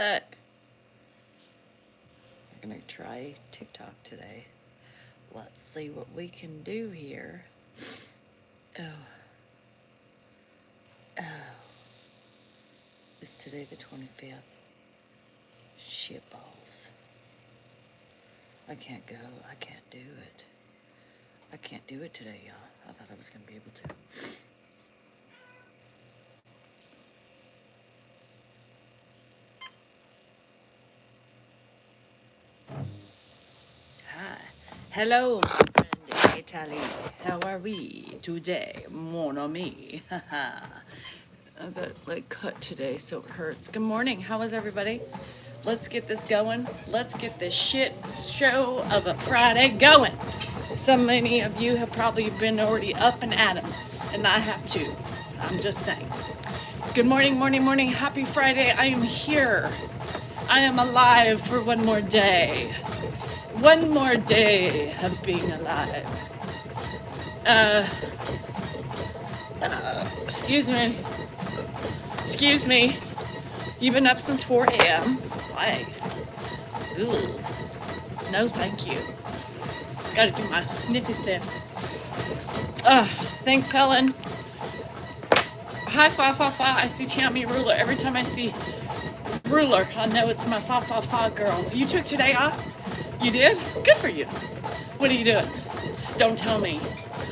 fuck? We're gonna try TikTok today. Let's see what we can do here. Oh. Oh. Is today the 25th? Shit balls. I can't go. I can't do it. I can't do it today, y'all. I thought I was gonna be able to. Hi. Hello, my friend Italy. How are we today? Mon ami. I got like cut today, so it hurts. Good morning. How is everybody? Let's get this going. Let's get this shit show of a Friday going. So many of you have probably been already up and at 'em, and I have too. I'm just saying. Good morning, morning, morning. Happy Friday. I am here. I am alive for one more day. One more day of being alive. Excuse me. Excuse me. You've been up since 4 a.m. Why? Ooh. No, thank you. Gotta do my sniffy sniff. Thanks, Helen. Hi, fa fa fa. I see Tammy Ruler. Every time I see Ruler, I know it's my fa fa fa girl. You took today off? You did? Good for you. What are you doing? Don't tell me.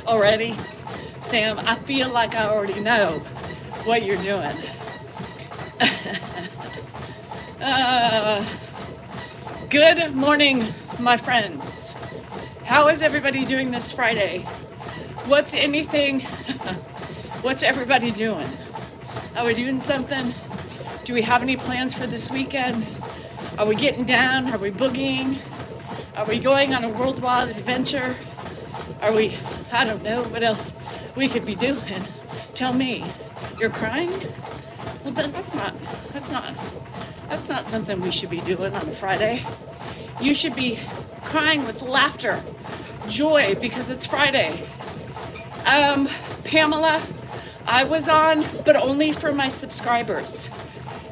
Already? Sam, I feel like I already know what you're doing. Good morning, my friends. How is everybody doing this Friday? What's everybody doing? Are we doing something? Do we have any plans for this weekend? Are we getting down? Are we boogieing? Are we going on a worldwide adventure? Are we, I don't know what else we could be doing. Tell me. You're crying? Well, then that's not something we should be doing on a Friday. You should be crying with laughter, joy, because it's Friday. Pamela, I was on, but only for my subscribers.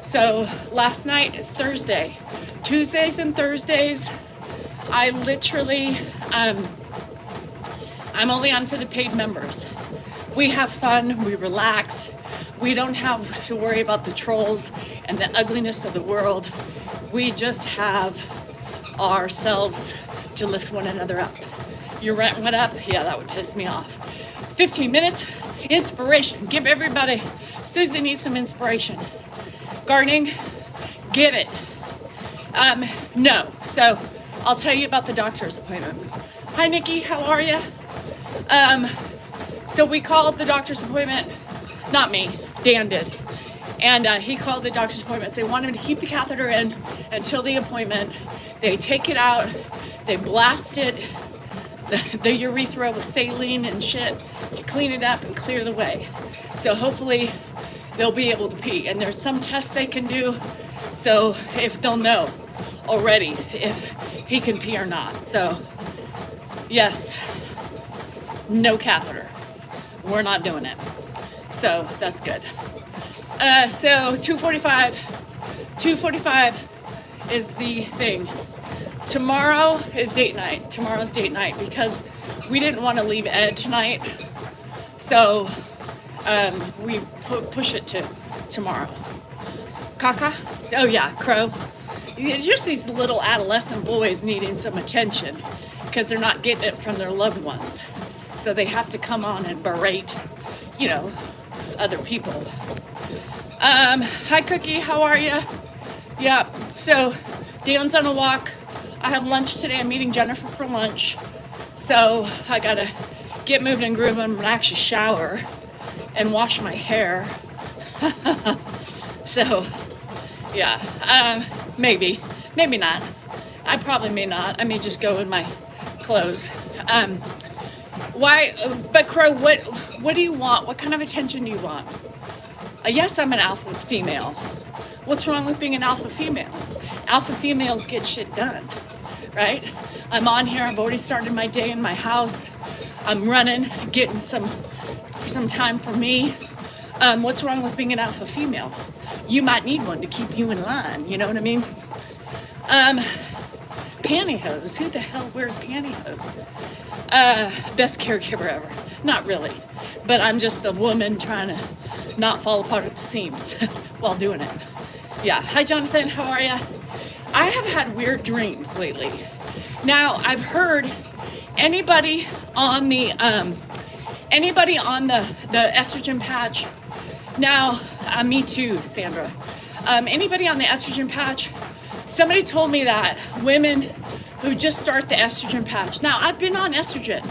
So last night is Thursday. Tuesdays and Thursdays, I literally, I'm only on for the paid members. We have fun, we relax. We don't have to worry about the trolls and the ugliness of the world. We just have ourselves to lift one another up. Your rent went up? Yeah, that would piss me off. 15 minutes, inspiration. Give everybody, Susan needs some inspiration. Gardening, get it. No, so I'll tell you about the doctor's appointment. Hi, Nikki, how are you? So we called the doctor's appointment, not me, Dan did. And he called the doctor's appointment. They want him to keep the catheter in until the appointment. They take it out, they blast it, the urethra with saline and shit to clean it up and clear the way. So hopefully they'll be able to pee. And there's some tests they can do, so if they'll know already if he can pee or not. So yes, no catheter. We're not doing it. So that's good. So 2:45 is the thing. Tomorrow is date night. Tomorrow's date night because we didn't want to leave Ed tonight. So we push it to tomorrow. Kaka? Oh yeah, Crow. It's just these little adolescent boys needing some attention because they're not getting it from their loved ones. So they have to come on and berate, other people. Hi Cookie, how are you? Yeah, so Dan's on a walk. I have lunch today. I'm meeting Jennifer for lunch. So I gotta get moved and grooved and actually shower and wash my hair. So yeah, maybe not. I probably may not. I may just go in my clothes. But Crow, what do you want? What kind of attention do you want? Yes, I'm an alpha female. What's wrong with being an alpha female? Alpha females get shit done, right? I'm on here. I've already started my day in my house. I'm running, getting some time for me. What's wrong with being an alpha female? you might need one to keep you in line. You know what I mean? Pantyhose. Who the hell wears pantyhose? Best caregiver ever. Not really. But I'm just a woman trying to not fall apart at the seams while doing it. Yeah. Hi, Jonathan. How are ya? I have had weird dreams lately. Now, I've heard anybody on the estrogen patch. Now, me too, Sandra. Anybody on the estrogen patch, somebody told me that women who just start the estrogen patch. Now, I've been on estrogen.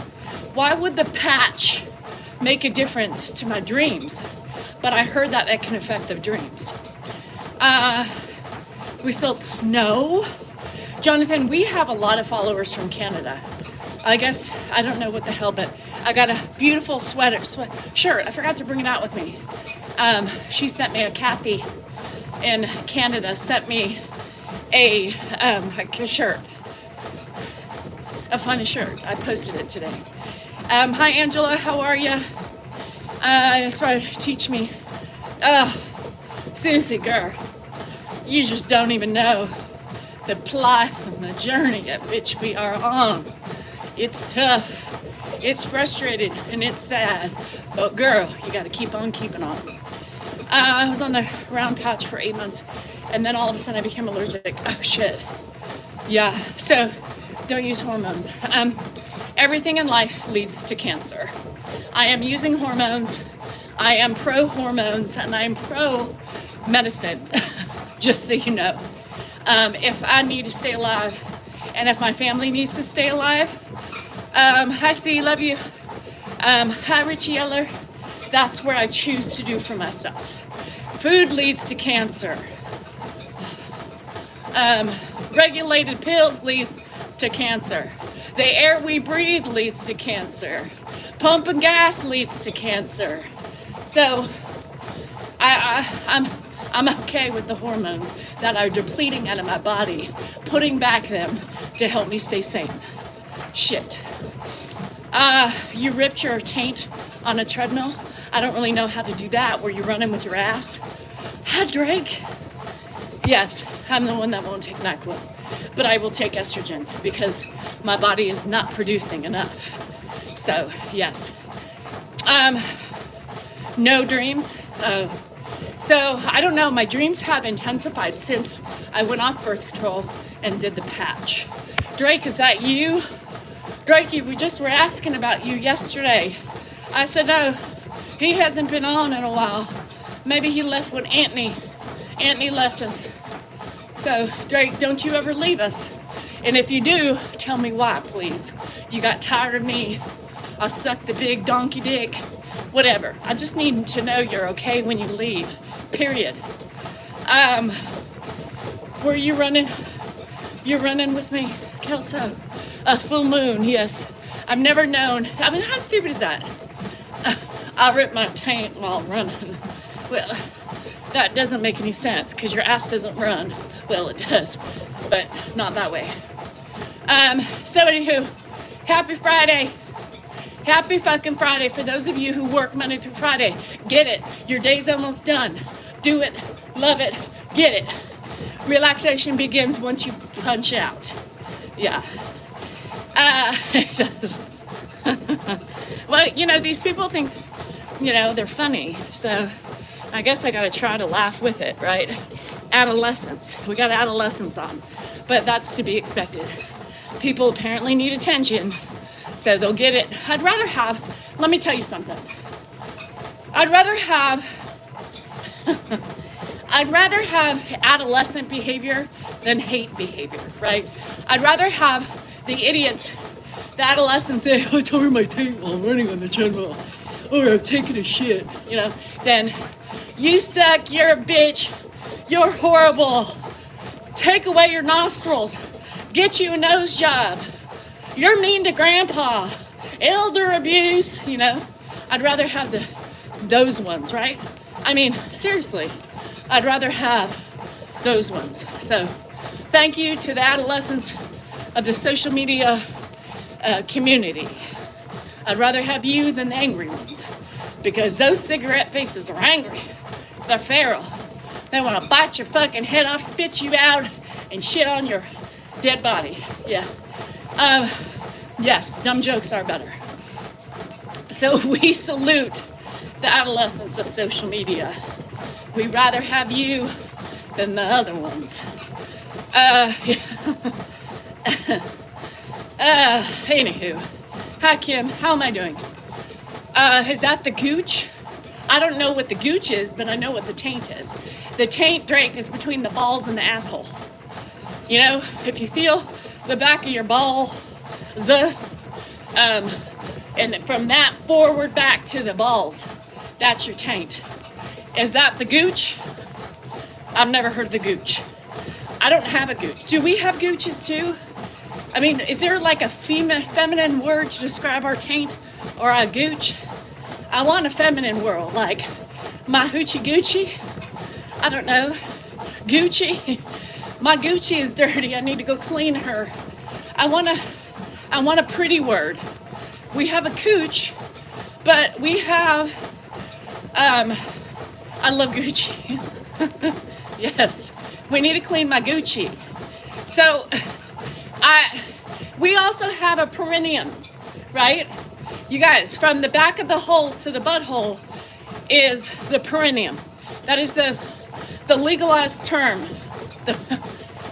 Why would the patch make a difference to my dreams? But I heard that it can affect the dreams. We still snow. Jonathan, we have a lot of followers from Canada. I guess, I don't know what the hell, but I got a beautiful shirt. I forgot to bring it out with me. She sent me, Kathy in Canada sent me a shirt. A fun shirt. I posted it today. Hi, Angela. How are you? Just trying to teach me. Oh, Susie, girl. You just don't even know the plight and the journey at which we are on. It's tough, it's frustrating, and it's sad. But girl, you gotta keep on keeping on. I was on the round patch for 8 months, and then all of a sudden I became allergic. Oh shit. Yeah, so don't use hormones. Everything in life leads to cancer. I am using hormones. I am pro hormones, and I am pro medicine. Just so you know. If I need to stay alive, and if my family needs to stay alive, hi C, love you. Hi Richie Eller. That's where I choose to do for myself. Food leads to cancer. Regulated pills leads to cancer. The air we breathe leads to cancer. Pumping gas leads to cancer. So I'm okay with the hormones that are depleting out of my body, putting back them to help me stay sane. Shit. You ripped your taint on a treadmill. I don't really know how to do that, where you're running with your ass. Hi, Drake. Yes, I'm the one that won't take NyQuil, but I will take estrogen because my body is not producing enough. So, yes. No dreams. So, I don't know, my dreams have intensified since I went off birth control and did the patch. Drake, is that you? Drake, we just were asking about you yesterday. I said, no, he hasn't been on in a while. Maybe he left when Anthony left us. So, Drake, don't you ever leave us. And if you do, tell me why, please. You got tired of me. I sucked the big donkey dick. Whatever. I just need to know you're okay when you leave. Period. Were you running? You're running with me, Kelso? A full moon, yes. I've never known. I mean, how stupid is that? I ripped my taint while running. Well, that doesn't make any sense because your ass doesn't run. Well, it does, but not that way. So anywho, happy Friday. Happy fucking Friday for those of you who work Monday through Friday. Get it. Your day's almost done. Do it. Love it. Get it. Relaxation begins once you punch out. Yeah. It does. Well, you know, these people think, you know, they're funny. So I guess I got to try to laugh with it, right? Adolescence. We got adolescence on. But that's to be expected. People apparently need attention. So they'll get it. I'd rather have, let me tell you something. I'd rather have adolescent behavior than hate behavior, right? I'd rather have the idiots, the adolescents say, I tore my taint while running on the treadmill, or I'm taking a shit, you know, than you suck, you're a bitch, you're horrible, take away your nostrils, get you a nose job. You're mean to grandpa, elder abuse, you know. I'd rather have those ones, right? I mean, seriously, I'd rather have those ones. So thank you to the adolescents of the social media community. I'd rather have you than the angry ones because those cigarette faces are angry. They're feral. They want to bite your fucking head off, spit you out, and shit on your dead body. Yeah. Yes, dumb jokes are better. So we salute the adolescence of social media. We'd rather have you than the other ones. Anywho. Hi, Kim. How am I doing? Is that the gooch? I don't know what the gooch is, but I know what the taint is. The taint, Drake, is between the balls and the asshole. You know, if you feel the back of your ball, and from that forward back to the balls, that's your taint. Is that the gooch? I've never heard of the gooch. I don't have a gooch. Do we have gooches too? I mean, is there like a feminine word to describe our taint or our gooch? I want a feminine word, like my hoochie Gucci. I don't know. Gucci. My Gucci is dirty. I need to go clean her. I want a pretty word. We have a cooch, but we have, I love Gucci. Yes, we need to clean my Gucci. So, we also have a perineum, right? You guys, from the back of the hole to the butthole is the perineum. That is the legalized term,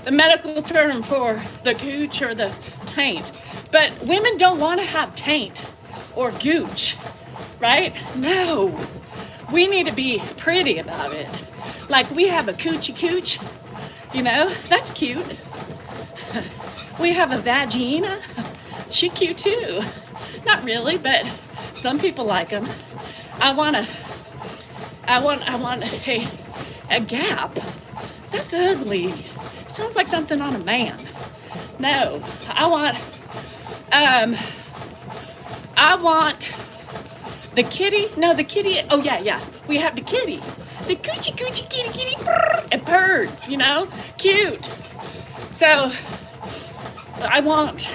the medical term for the gooch or the taint. But women don't want to have taint or gooch, right? No. We need to be pretty about it. Like we have a coochie cooch, you know, that's cute. We have a vagina, she cute too. Not really, but some people like them. I want a gap. That's ugly. Sounds like something on a man. No, I want the kitty. No, the kitty. Oh yeah. We have the kitty. The coochie kitty brrr, and purrs, you know, cute. So I want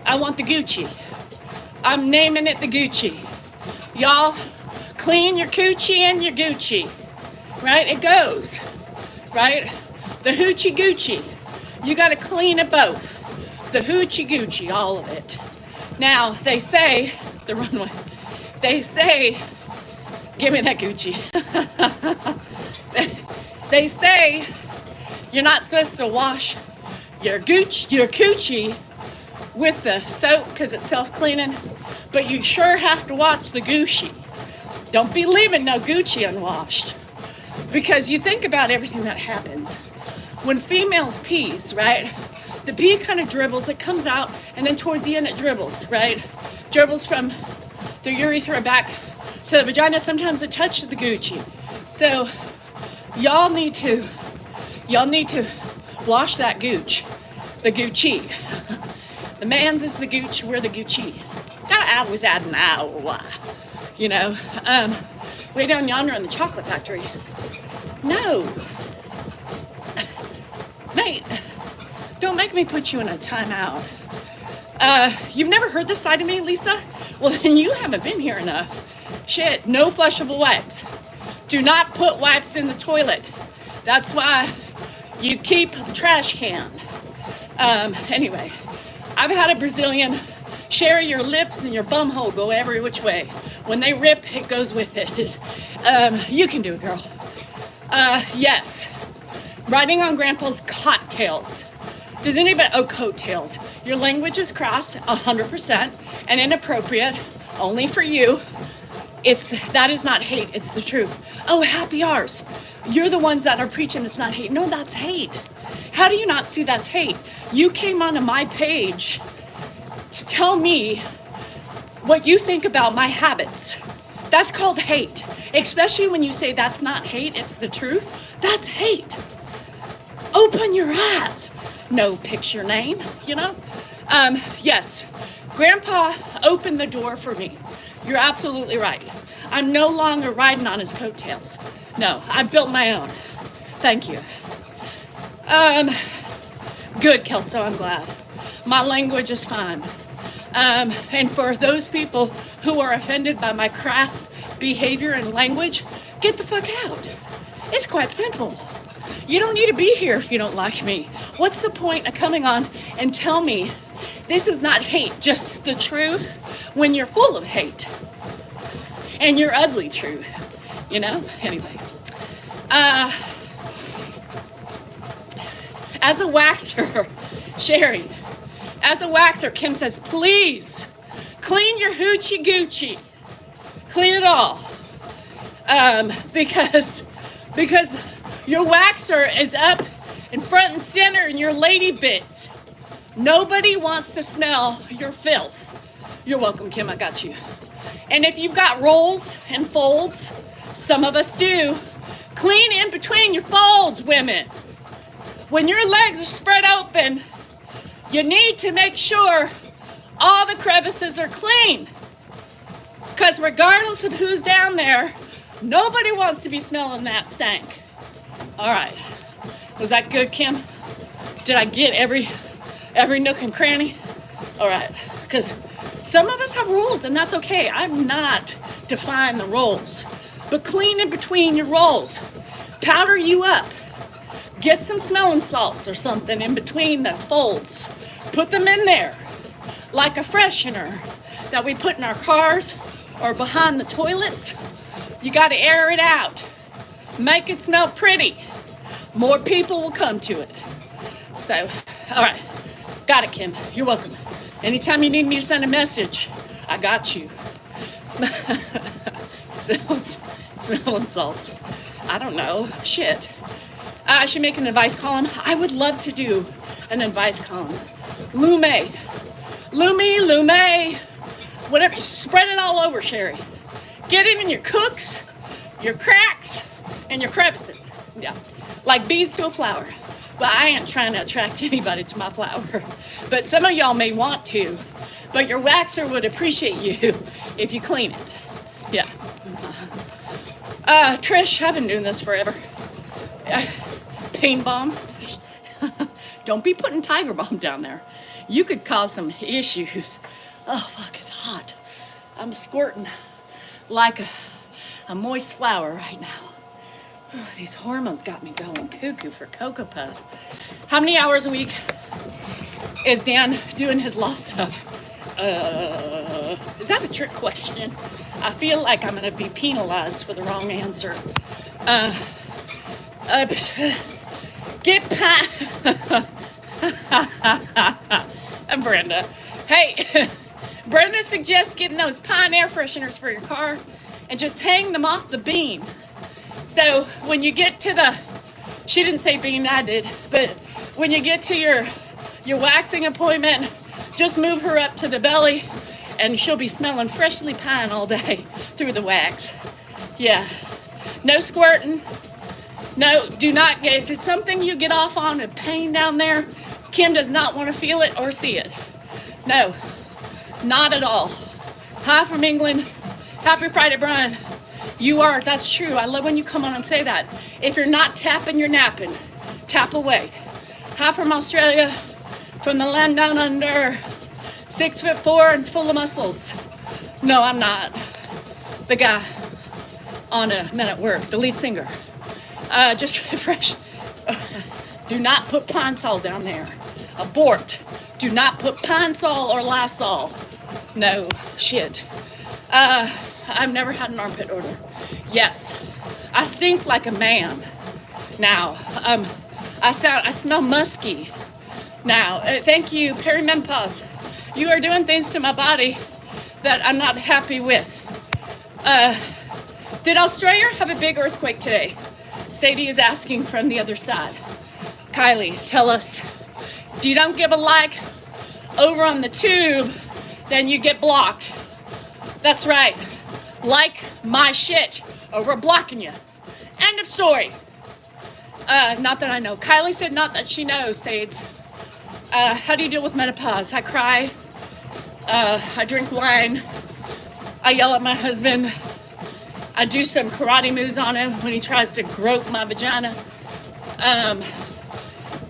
the Gucci. I'm naming it the Gucci. Y'all clean your coochie and your Gucci. Right? It goes. Right? The hoochie Gucci. You got to clean it both. The hoochie Gucci, all of it. Now, they say, the runway, they say, give me that Gucci. They say you're not supposed to wash your coochie with the soap because it's self-cleaning, but you sure have to wash the Gucci. Don't be leaving no Gucci unwashed, because you think about everything that happens. When females pees, right, the pee kind of dribbles, it comes out, and then towards the end it dribbles, right? Dribbles from the urethra back to the vagina. Sometimes it touches the Gucci. So y'all need to wash that gooch, the Gucci. The man's is the gooch, we're the Gucci. I was adding ow, you know. Way down yonder in the chocolate factory. No. Nate, don't make me put you in a timeout. You've never heard this side of me, Lisa? Well, then you haven't been here enough. Shit, no flushable wipes. Do not put wipes in the toilet. That's why you keep the trash can. Anyway, I've had a Brazilian share your lips and your bumhole go every which way. When they rip, it goes with it. You can do it, girl. Yes. Riding on Grandpa's coattails. Does anybody, coattails. Your language is cross 100% and inappropriate, only for you. That is not hate, it's the truth. Oh, happy hours. You're the ones that are preaching it's not hate. No, that's hate. How do you not see that's hate? You came onto my page to tell me what you think about my habits. That's called hate. Especially when you say that's not hate, it's the truth. That's hate. Open your eyes. No picture name, you know? Yes, Grandpa opened the door for me. You're absolutely right. I'm no longer riding on his coattails. No, I built my own. Thank you. Good, Kelso, I'm glad. My language is fine. And for those people who are offended by my crass behavior and language, get the fuck out. It's quite simple. You don't need to be here if you don't like me. What's the point of coming on and tell me this is not hate, just the truth, when you're full of hate and you're ugly truth, you know? Anyway, as a waxer, Sherry, as a waxer, Kim says, please clean your hoochie Gucci. Clean it all. Because your waxer is up in front and center in your lady bits. Nobody wants to smell your filth. You're welcome, Kim, I got you. And if you've got rolls and folds, some of us do, clean in between your folds, women. When your legs are spread open, you need to make sure all the crevices are clean. Because regardless of who's down there, nobody wants to be smelling that stank. All right. Was that good, Kim? Did I get every nook and cranny? All right. Because some of us have rules, and that's okay. I'm not defying the rules. But clean in between your rolls. Powder you up. Get some smelling salts or something in between the folds. Put them in there like a freshener that we put in our cars or behind the toilets. You got to air it out. Make it smell pretty. More people will come to it. So, all right. Got it, Kim. You're welcome. Anytime you need me to send a message, I got you. Smelling salts. I don't know. Shit. I should make an advice column. I would love to do an advice column. Lume. Whatever. Spread it all over, Sherry. Get it in your cooks, your cracks, and your crevices. Yeah. Like bees to a flower. But I ain't trying to attract anybody to my flower. But some of y'all may want to. But your waxer would appreciate you if you clean it. Yeah. Trish, I've been doing this forever. Pain bomb. Don't be putting Tiger Balm down there. You could cause some issues. Oh, fuck, it's hot. I'm squirting like a moist flower right now. Oh, these hormones got me going cuckoo for Cocoa Puffs. How many hours a week is Dan doing his law stuff? Is that a trick question? I feel like I'm gonna be penalized for the wrong answer. Get I'm Brenda. Hey, Brenda suggests getting those Pine air fresheners for your car and just hang them off the beam. So when you get to she didn't say beam, I did, but when you get to your waxing appointment, just move her up to the belly and she'll be smelling freshly pine all day through the wax. Yeah. No squirting. No, do not get, if it's something you get off on, a pain down there, Kim does not want to feel it or see it. No, not at all. Hi from England. Happy Friday, Brian. You are, that's true. I love when you come on and say that. If you're not tapping, you're napping. Tap away. Hi from Australia, from the land down under. 6'4" and full of muscles. No, I'm not. The guy on Men at Work, the lead singer. Just refresh. Do not put Pine Sol down there. Abort. Do not put Pine Sol or Lysol. No, shit. I've never had an armpit odor. Yes, I stink like a man. Now, I smell musky. Now, thank you, Menopause. You are doing things to my body that I'm not happy with. Did Australia have a big earthquake today? Sadie is asking from the other side. Kylie, tell us. If you don't give a like over on the tube, then you get blocked. That's right. Like my shit, or we're blocking you. End of story. Not that I know. Kylie said not that she knows, Sades. How do you deal with menopause? I cry. I drink wine. I yell at my husband. I do some karate moves on him when he tries to grope my vagina.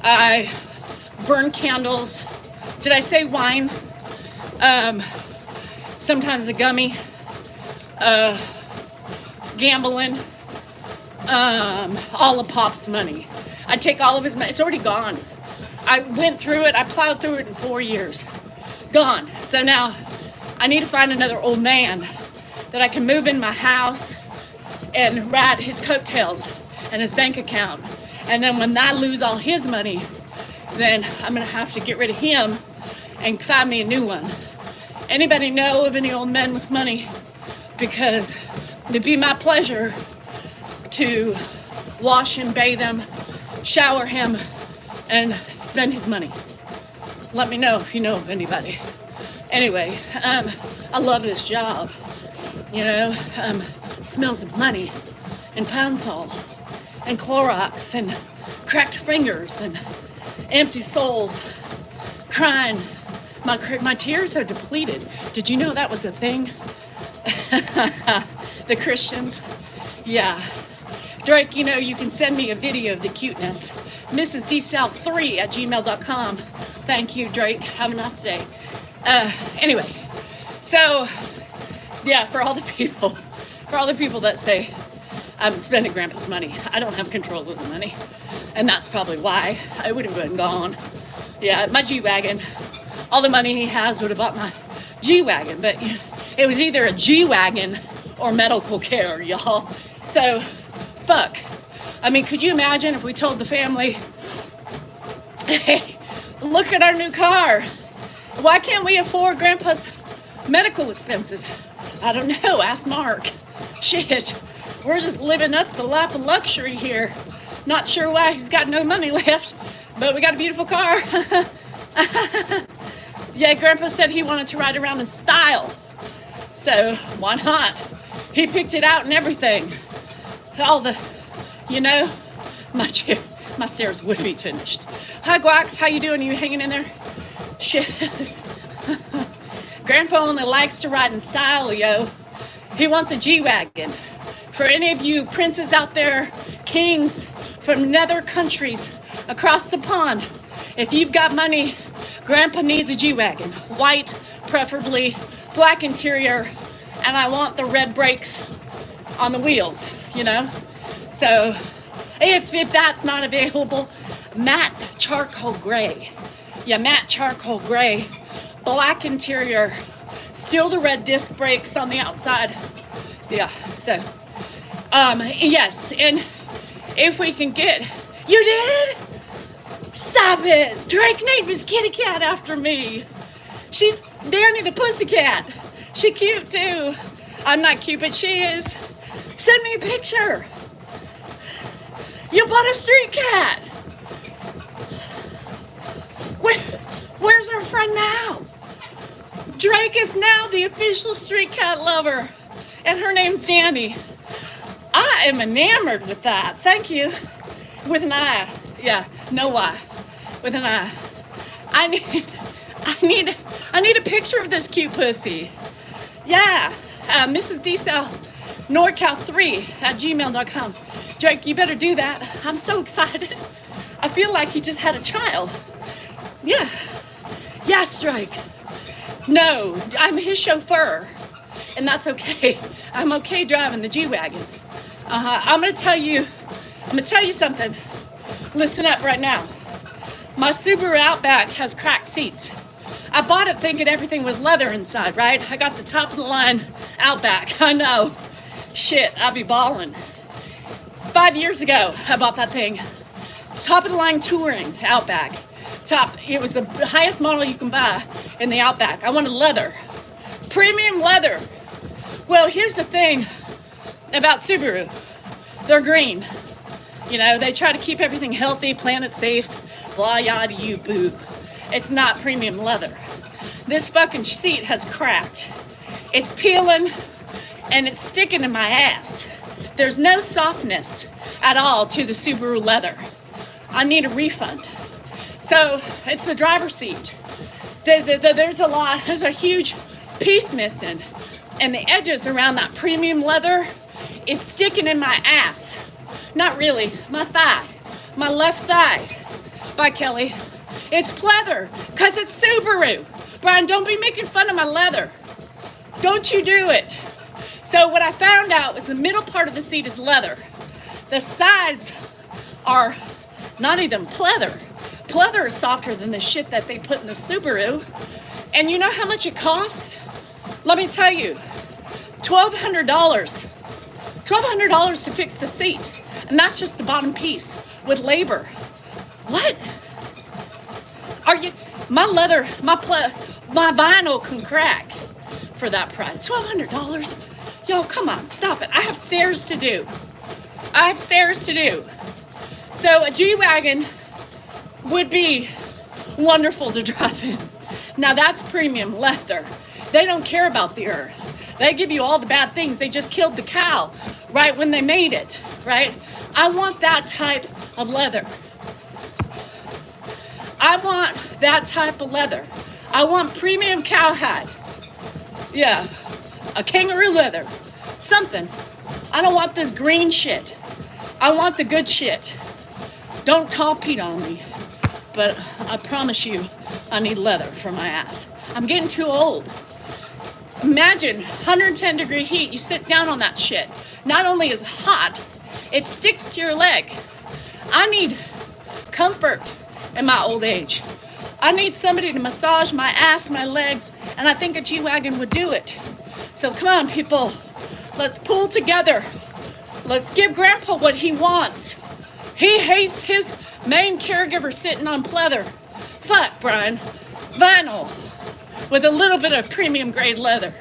I burn candles. Did I say wine? Sometimes a gummy. Gambling. all of Pop's money. I take all of his money. It's already gone. I went through it. I plowed through it in 4 years. Gone. So now I need to find another old man that I can move in my house and ride his coattails and his bank account. And then when I lose all his money, then I'm gonna have to get rid of him and find me a new one. Anybody know of any old men with money? Because it'd be my pleasure to wash and bathe him, shower him, and spend his money. Let me know if you know of anybody. Anyway, I love this job. You know, smells of money and Pine-Sol and Clorox and cracked fingers and empty souls crying. My tears are depleted. Did you know that was a thing? The Christians? Yeah. Drake, you know, you can send me a video of the cuteness. MrsDSouth3@gmail.com. Thank you, Drake. Have a nice day. Anyway, so, yeah, for all the people that say I'm spending Grandpa's money, I don't have control of the money. And that's probably why I would have been gone. Yeah, my G-Wagon. All the money he has would have bought my G-Wagon, but it was either a G-Wagon or medical care, y'all. So, fuck. I mean, could you imagine if we told the family, hey, look at our new car. Why can't we afford Grandpa's medical expenses? I don't know, ask Mark. Shit, we're just living up the lap of luxury here. Not sure why he's got no money left, but we got a beautiful car. Yeah, Grandpa said he wanted to ride around in style. So, why not? He picked it out and everything. All the, you know, my stairs would be finished. Hi, Guax, how you doing? Are you hanging in there? Shit. Grandpa only likes to ride in style, yo. He wants a G-Wagon. For any of you princes out there, kings from nether countries across the pond, if you've got money, Grandpa needs a G-Wagon. White, preferably, black interior, and I want the red brakes on the wheels, you know? So, if that's not available, matte charcoal gray. Yeah, matte charcoal gray, black interior, still the red disc brakes on the outside. Yeah, so, yes, and if we can get, you did? Stop it! Drake named his kitty cat after me. She's Danny the Pussycat. She cute too. I'm not cute, but she is. Send me a picture. You bought a street cat. Where's our friend now? Drake is now the official street cat lover, and her name's Danny. I am enamored with that. Thank you. With an I. Yeah, no Y. With an I. I need a picture of this cute pussy. Yeah. Mrs. DSouth NorCal3@gmail.com. Drake, you better do that. I'm so excited. I feel like he just had a child. Yeah. Yes, Drake. No, I'm his chauffeur. And that's okay. I'm okay driving the G-Wagon. I'm gonna tell you something. Listen up right now. My Subaru Outback has cracked seats. I bought it thinking everything was leather inside, right? I got the top of the line Outback. I know. Shit, I'll be balling. 5 years ago, I bought that thing. Top of the line touring Outback. It was the highest model you can buy in the Outback. I wanted leather. Premium leather. Well, here's the thing about Subaru. They're green. You know, they try to keep everything healthy, planet safe, blah, yada, you, boo. It's not premium leather. This fucking seat has cracked. It's peeling and it's sticking in my ass. There's no softness at all to the Subaru leather. I need a refund. So it's the driver's seat. There's a huge piece missing, and the edges around that premium leather is sticking in my ass. Not really, my thigh, my left thigh. Bye, Kelly. It's pleather, cause it's Subaru. Brian, don't be making fun of my leather. Don't you do it. So what I found out was the middle part of the seat is leather. The sides are not even pleather. Pleather is softer than the shit that they put in the Subaru. And you know how much it costs? Let me tell you, $1,200. $1,200 to fix the seat. And that's just the bottom piece with labor. What? Are you, my leather, my vinyl can crack for that price. $1,200? Yo, come on, stop it. I have stairs to do. So a G-Wagon would be wonderful to drive in. Now that's premium leather. They don't care about the earth. They give you all the bad things. They just killed the cow right when they made it, right? I want that type of leather. I want that type of leather. I want premium cowhide. Yeah, a kangaroo leather, something. I don't want this green shit. I want the good shit. Don't top-peat on me, but I promise you, I need leather for my ass. I'm getting too old. Imagine 110 degree heat, you sit down on that shit. Not only is it hot, it sticks to your leg. I need comfort in my old age. I need somebody to massage my ass, my legs, and I think a G-Wagon would do it. So come on, people, let's pull together. Let's give Grandpa what he wants. He hates his main caregiver sitting on pleather. Fuck, Brian. Vinyl with a little bit of premium grade leather.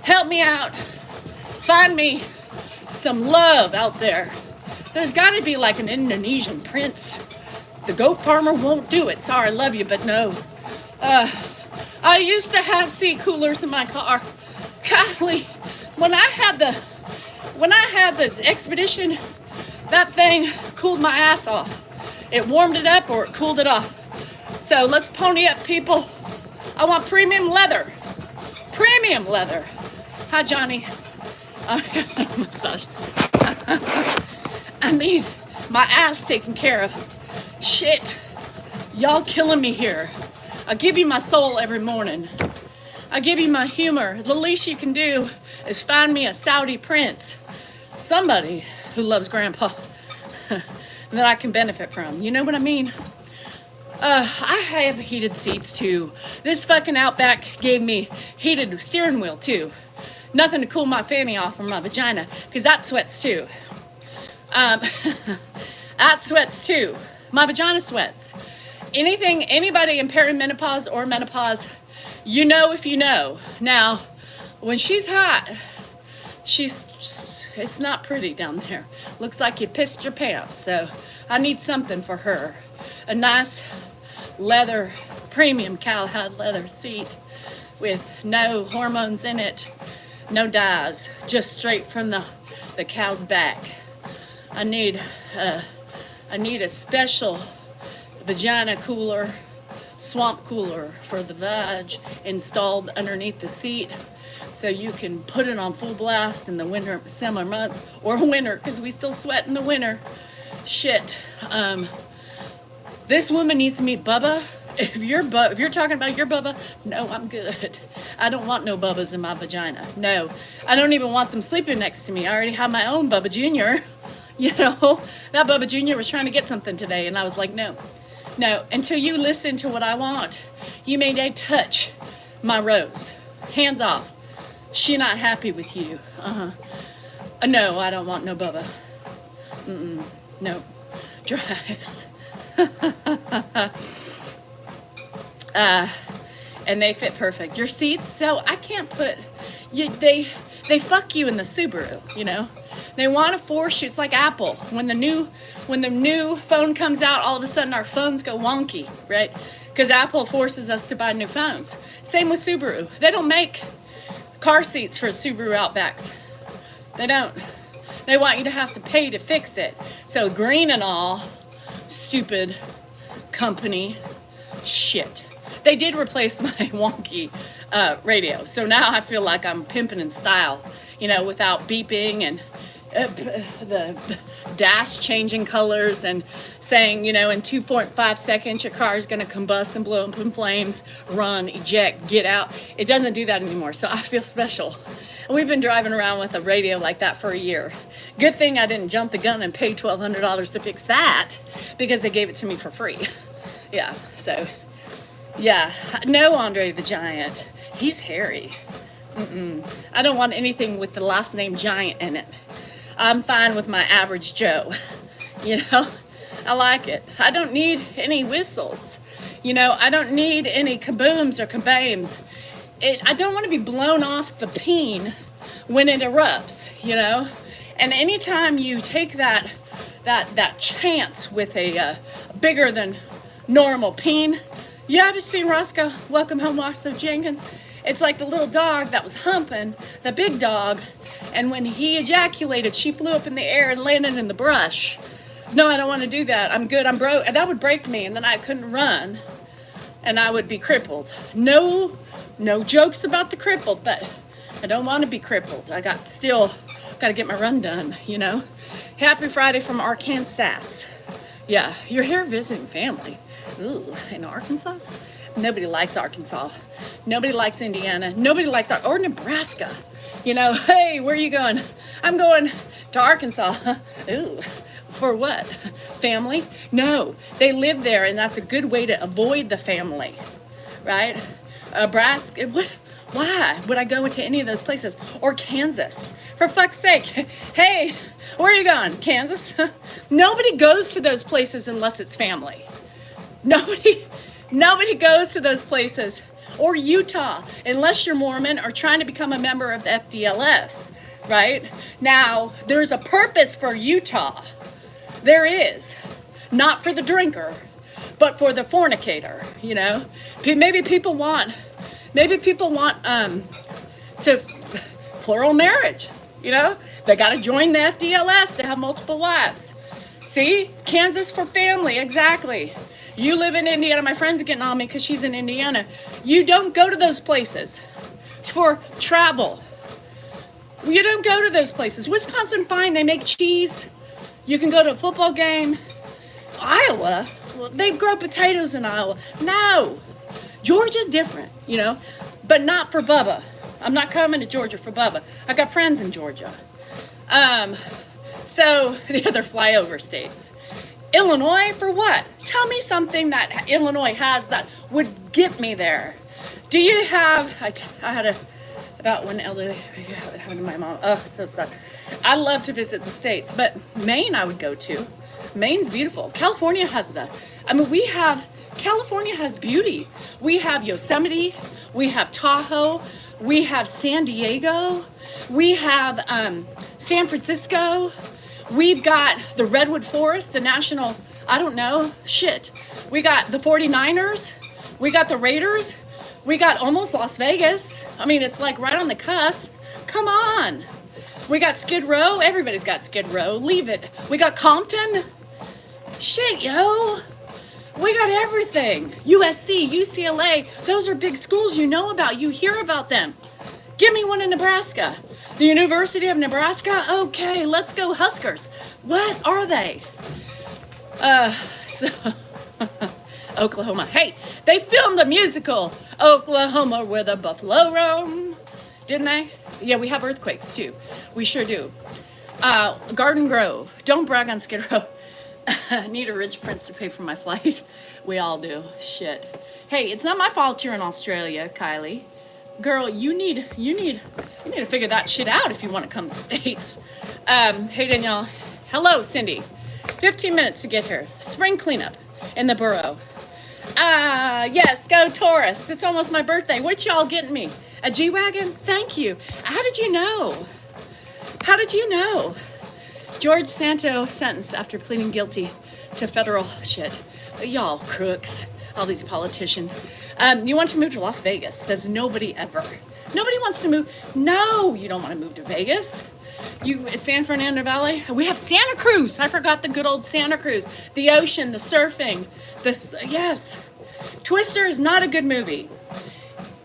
Help me out. Find me some love out there. There's got to be like an Indonesian prince. The goat farmer won't do it. Sorry, I love you, but no. I used to have seat coolers in my car. Golly, when I had the Expedition, that thing cooled my ass off. It warmed it up or it cooled it off. So let's pony up, people. I want premium leather. Premium leather. Hi, Johnny. Massage. I need my ass taken care of. Shit. Y'all killing me here. I give you my soul every morning. I give you my humor. The least you can do is find me a Saudi prince. Somebody who loves Grandpa that I can benefit from. You know what I mean? I have heated seats too. This fucking Outback gave me heated steering wheel too. Nothing to cool my fanny off from my vagina, because that sweats too. That sweats too. My vagina sweats. Anybody in perimenopause or menopause, you know if you know. Now, when she's hot, it's not pretty down there. Looks like you pissed your pants. So I need something for her. A nice leather, premium cowhide leather seat with no hormones in it, no dyes, just straight from the cow's back. I need a special vagina cooler, swamp cooler for the vag installed underneath the seat, so you can put it on full blast in the winter, summer months, or winter, because we still sweat in the winter. Shit. This woman needs to meet Bubba. If you're talking about your Bubba, no, I'm good. I don't want no Bubbas in my vagina. No, I don't even want them sleeping next to me. I already have my own Bubba Jr. You know, that Bubba Jr. was trying to get something today, and I was like, no, until you listen to what I want. You may touch my rose. Hands off. She not happy with you. No, I don't want no Bubba. No. Drives. And they fit perfect. Your seats, so I can't put you. They fuck you in the Subaru, you know. They want to force you. It's like Apple. When the new phone comes out, all of a sudden our phones go wonky, right? Because Apple forces us to buy new phones. Same with Subaru. They don't make car seats for Subaru Outbacks. They don't. They want you to have to pay to fix it. So green and all, stupid company shit. They did replace my wonky radio. So now I feel like I'm pimping in style, you know, without beeping and the dash changing colors and saying, you know, in 2.5 seconds your car is going to combust and blow up in flames, run, eject, get out. It doesn't do that anymore, so I feel special. We've been driving around with a radio like that for a year. Good thing I didn't jump the gun and pay $1,200 to fix that because they gave it to me for free. Yeah, so, yeah. No, Andre the Giant. He's hairy. I don't want anything with the last name Giant in it. I'm fine with my average Joe. You know, I like it. I don't need any whistles. You know, I don't need any kabooms or kabames. I don't want to be blown off the peen when it erupts, you know? And anytime you take that chance with a bigger than normal peen, you ever seen Roscoe Welcome Home Roscoe Jenkins? It's like the little dog that was humping the big dog, and when he ejaculated, she flew up in the air and landed in the brush. No, I don't want to do that. I'm good. I'm broke. That would break me, and then I couldn't run, and I would be crippled. No jokes about the crippled, but I don't want to be crippled. I got to get my run done, you know. Happy Friday from Arkansas. Yeah, you're here visiting family. Ooh, in Arkansas? Nobody likes Arkansas. Nobody likes Indiana. Nobody likes or Nebraska. You know, hey, where are you going? I'm going to Arkansas. Ooh, for what? Family? No, they live there, and that's a good way to avoid the family, right? Nebraska, what? Why would I go into any of those places? Or Kansas, for fuck's sake. Hey, where are you going? Kansas? Nobody goes to those places unless it's family. Nobody goes to those places. Or Utah, unless you're Mormon or trying to become a member of the FDLS, right? Now, there's a purpose for Utah. There is. Not for the drinker, but for the fornicator, you know? Maybe people want to plural marriage, you know? They got to join the FDLS to have multiple wives. See? Kansas for family, exactly. You live in Indiana. My friend's getting on me because she's in Indiana. You don't go to those places for travel. You don't go to those places. Wisconsin, fine. They make cheese. You can go to a football game. Iowa, well, they grow potatoes in Iowa. No. Georgia's different, you know, but not for Bubba. I'm not coming to Georgia for Bubba. I got friends in Georgia. So the other flyover states. Illinois, for what? Tell me something that Illinois has that would get me there. Do you have, I had about one elderly, having my mom, oh, it's so sad. I love to visit the states, but Maine I would go to. Maine's beautiful. California has California has beauty. We have Yosemite, we have Tahoe, we have San Diego, we have San Francisco. We've got the Redwood Forest, the national, I don't know, shit. We got the 49ers. We got the Raiders. We got almost Las Vegas. I mean, it's like right on the cusp. Come on. We got Skid Row. Everybody's got Skid Row. Leave it. We got Compton. Shit, yo. We got everything. USC, UCLA. Those are big schools you know about. You hear about them. Give me one in Nebraska. The University of Nebraska? Okay, let's go Huskers. What are they? Oklahoma. Hey, they filmed a musical, Oklahoma, where the buffalo roam. Didn't they? Yeah, we have earthquakes too. We sure do. Garden Grove. Don't brag on Skid Row. Need a rich prince to pay for my flight. We all do. Shit. Hey, it's not my fault you're in Australia, Kylie. Girl, you need to figure that shit out if you want to come to the States. Hey, Danielle. Hello, Cindy. 15 minutes to get here. Spring cleanup in the borough. Yes, go Taurus. It's almost my birthday. What y'all getting me? A G-Wagon? Thank you. How did you know? How did you know? George Santo sentenced after pleading guilty to federal shit. Y'all crooks. All these politicians. You want to move to Las Vegas? Says nobody ever. Nobody wants to move. No, you don't want to move to Vegas. You, San Fernando Valley. We have Santa Cruz. I forgot the good old Santa Cruz. The ocean, the surfing. Yes. Twister is not a good movie.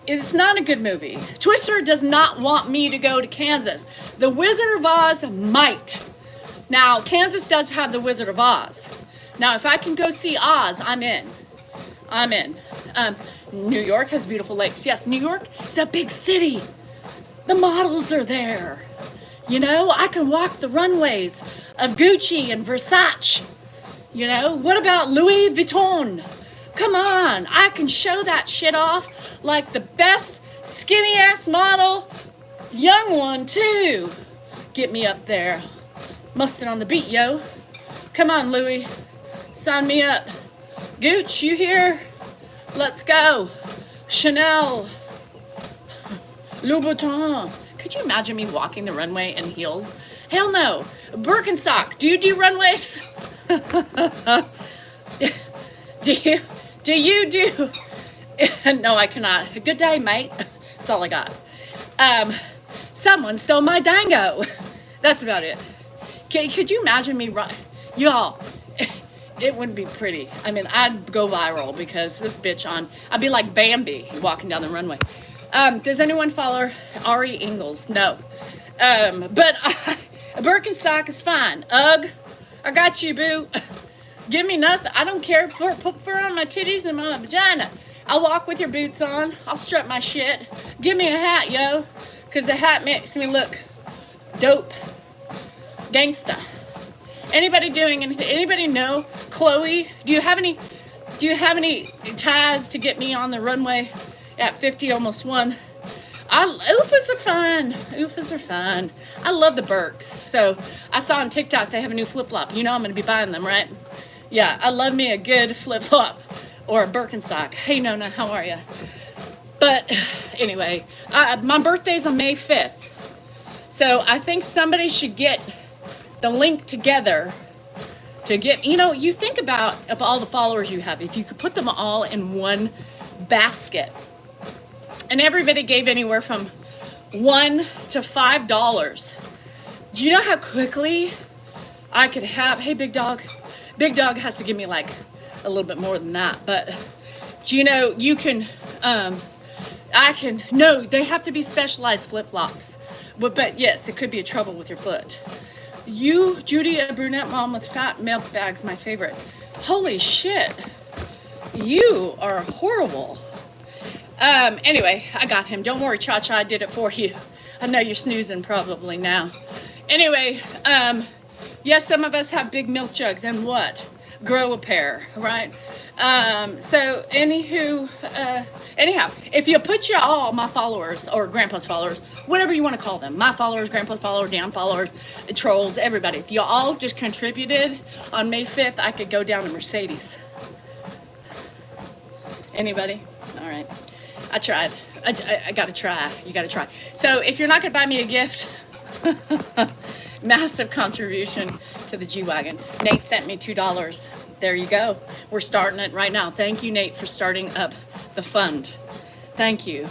It's not a good movie. Twister does not want me to go to Kansas. The Wizard of Oz might. Now, Kansas does have the Wizard of Oz. Now, if I can go see Oz, I'm in. I'm in. New York has beautiful lakes. Yes, New York is a big city. The models are there. You know, I can walk the runways of Gucci and Versace. You know, what about Louis Vuitton? Come on, I can show that shit off like the best skinny ass model, young one too. Get me up there. Mustard on the beat, yo. Come on, Louis. Sign me up. Gooch, you here? Let's go. Chanel. Louboutin. Could you imagine me walking the runway in heels? Hell no. Birkenstock. Do you do runways? Do you do? No, I cannot. Good day, mate. That's all I got. Someone stole my dango. That's about it. Could you imagine me run? Y'all, it wouldn't be pretty. I mean, I'd go viral because this bitch I'd be like Bambi walking down the runway. Does anyone follow Ari Ingalls? No. But Birkenstock is fine. Ugh, I got you, boo. Give me nothing. I don't care. Put fur on my titties and my vagina. I'll walk with your boots on. I'll strut my shit. Give me a hat, yo. Because the hat makes me look dope. Gangsta. Anybody doing anything? Anybody know? Chloe, do you have any ties to get me on the runway at 50, almost one? Oofas are fun. Oofas are fun. I love the Birks. So I saw on TikTok they have a new flip-flop. You know I'm going to be buying them, right? Yeah, I love me a good flip-flop or a Birkenstock. Hey, Nona, how are you? But anyway, my birthday's on May 5th. So I think somebody should get the link together to get, you know, you think about of all the followers you have, if you could put them all in one basket, and everybody gave anywhere from $1 to $5. Do you know how quickly I could have, hey, Big Dog has to give me like a little bit more than that, but do you know, you can, no, they have to be specialized flip-flops, but yes, it could be a trouble with your foot. You, Judy, a brunette mom with fat milk bags, my favorite. Holy shit, you are horrible. Anyway, I got him. Don't worry, Cha-Cha, I did it for you. I know you're snoozing probably now. Anyway, yes, some of us have big milk jugs, and what? Grow a pair, right? So, anyhow, if you put all my followers, or Grandpa's followers, whatever you want to call them, my followers, Grandpa's followers, Dan followers, trolls, everybody, if you all just contributed on May 5th, I could go down to Mercedes. Anybody? All right. I tried. I gotta try. You gotta try. So if you're not gonna buy me a gift, massive contribution to the G-Wagon. Nate sent me $2. There you go. We're starting it right now. Thank you, Nate, for starting up the fund. Thank you.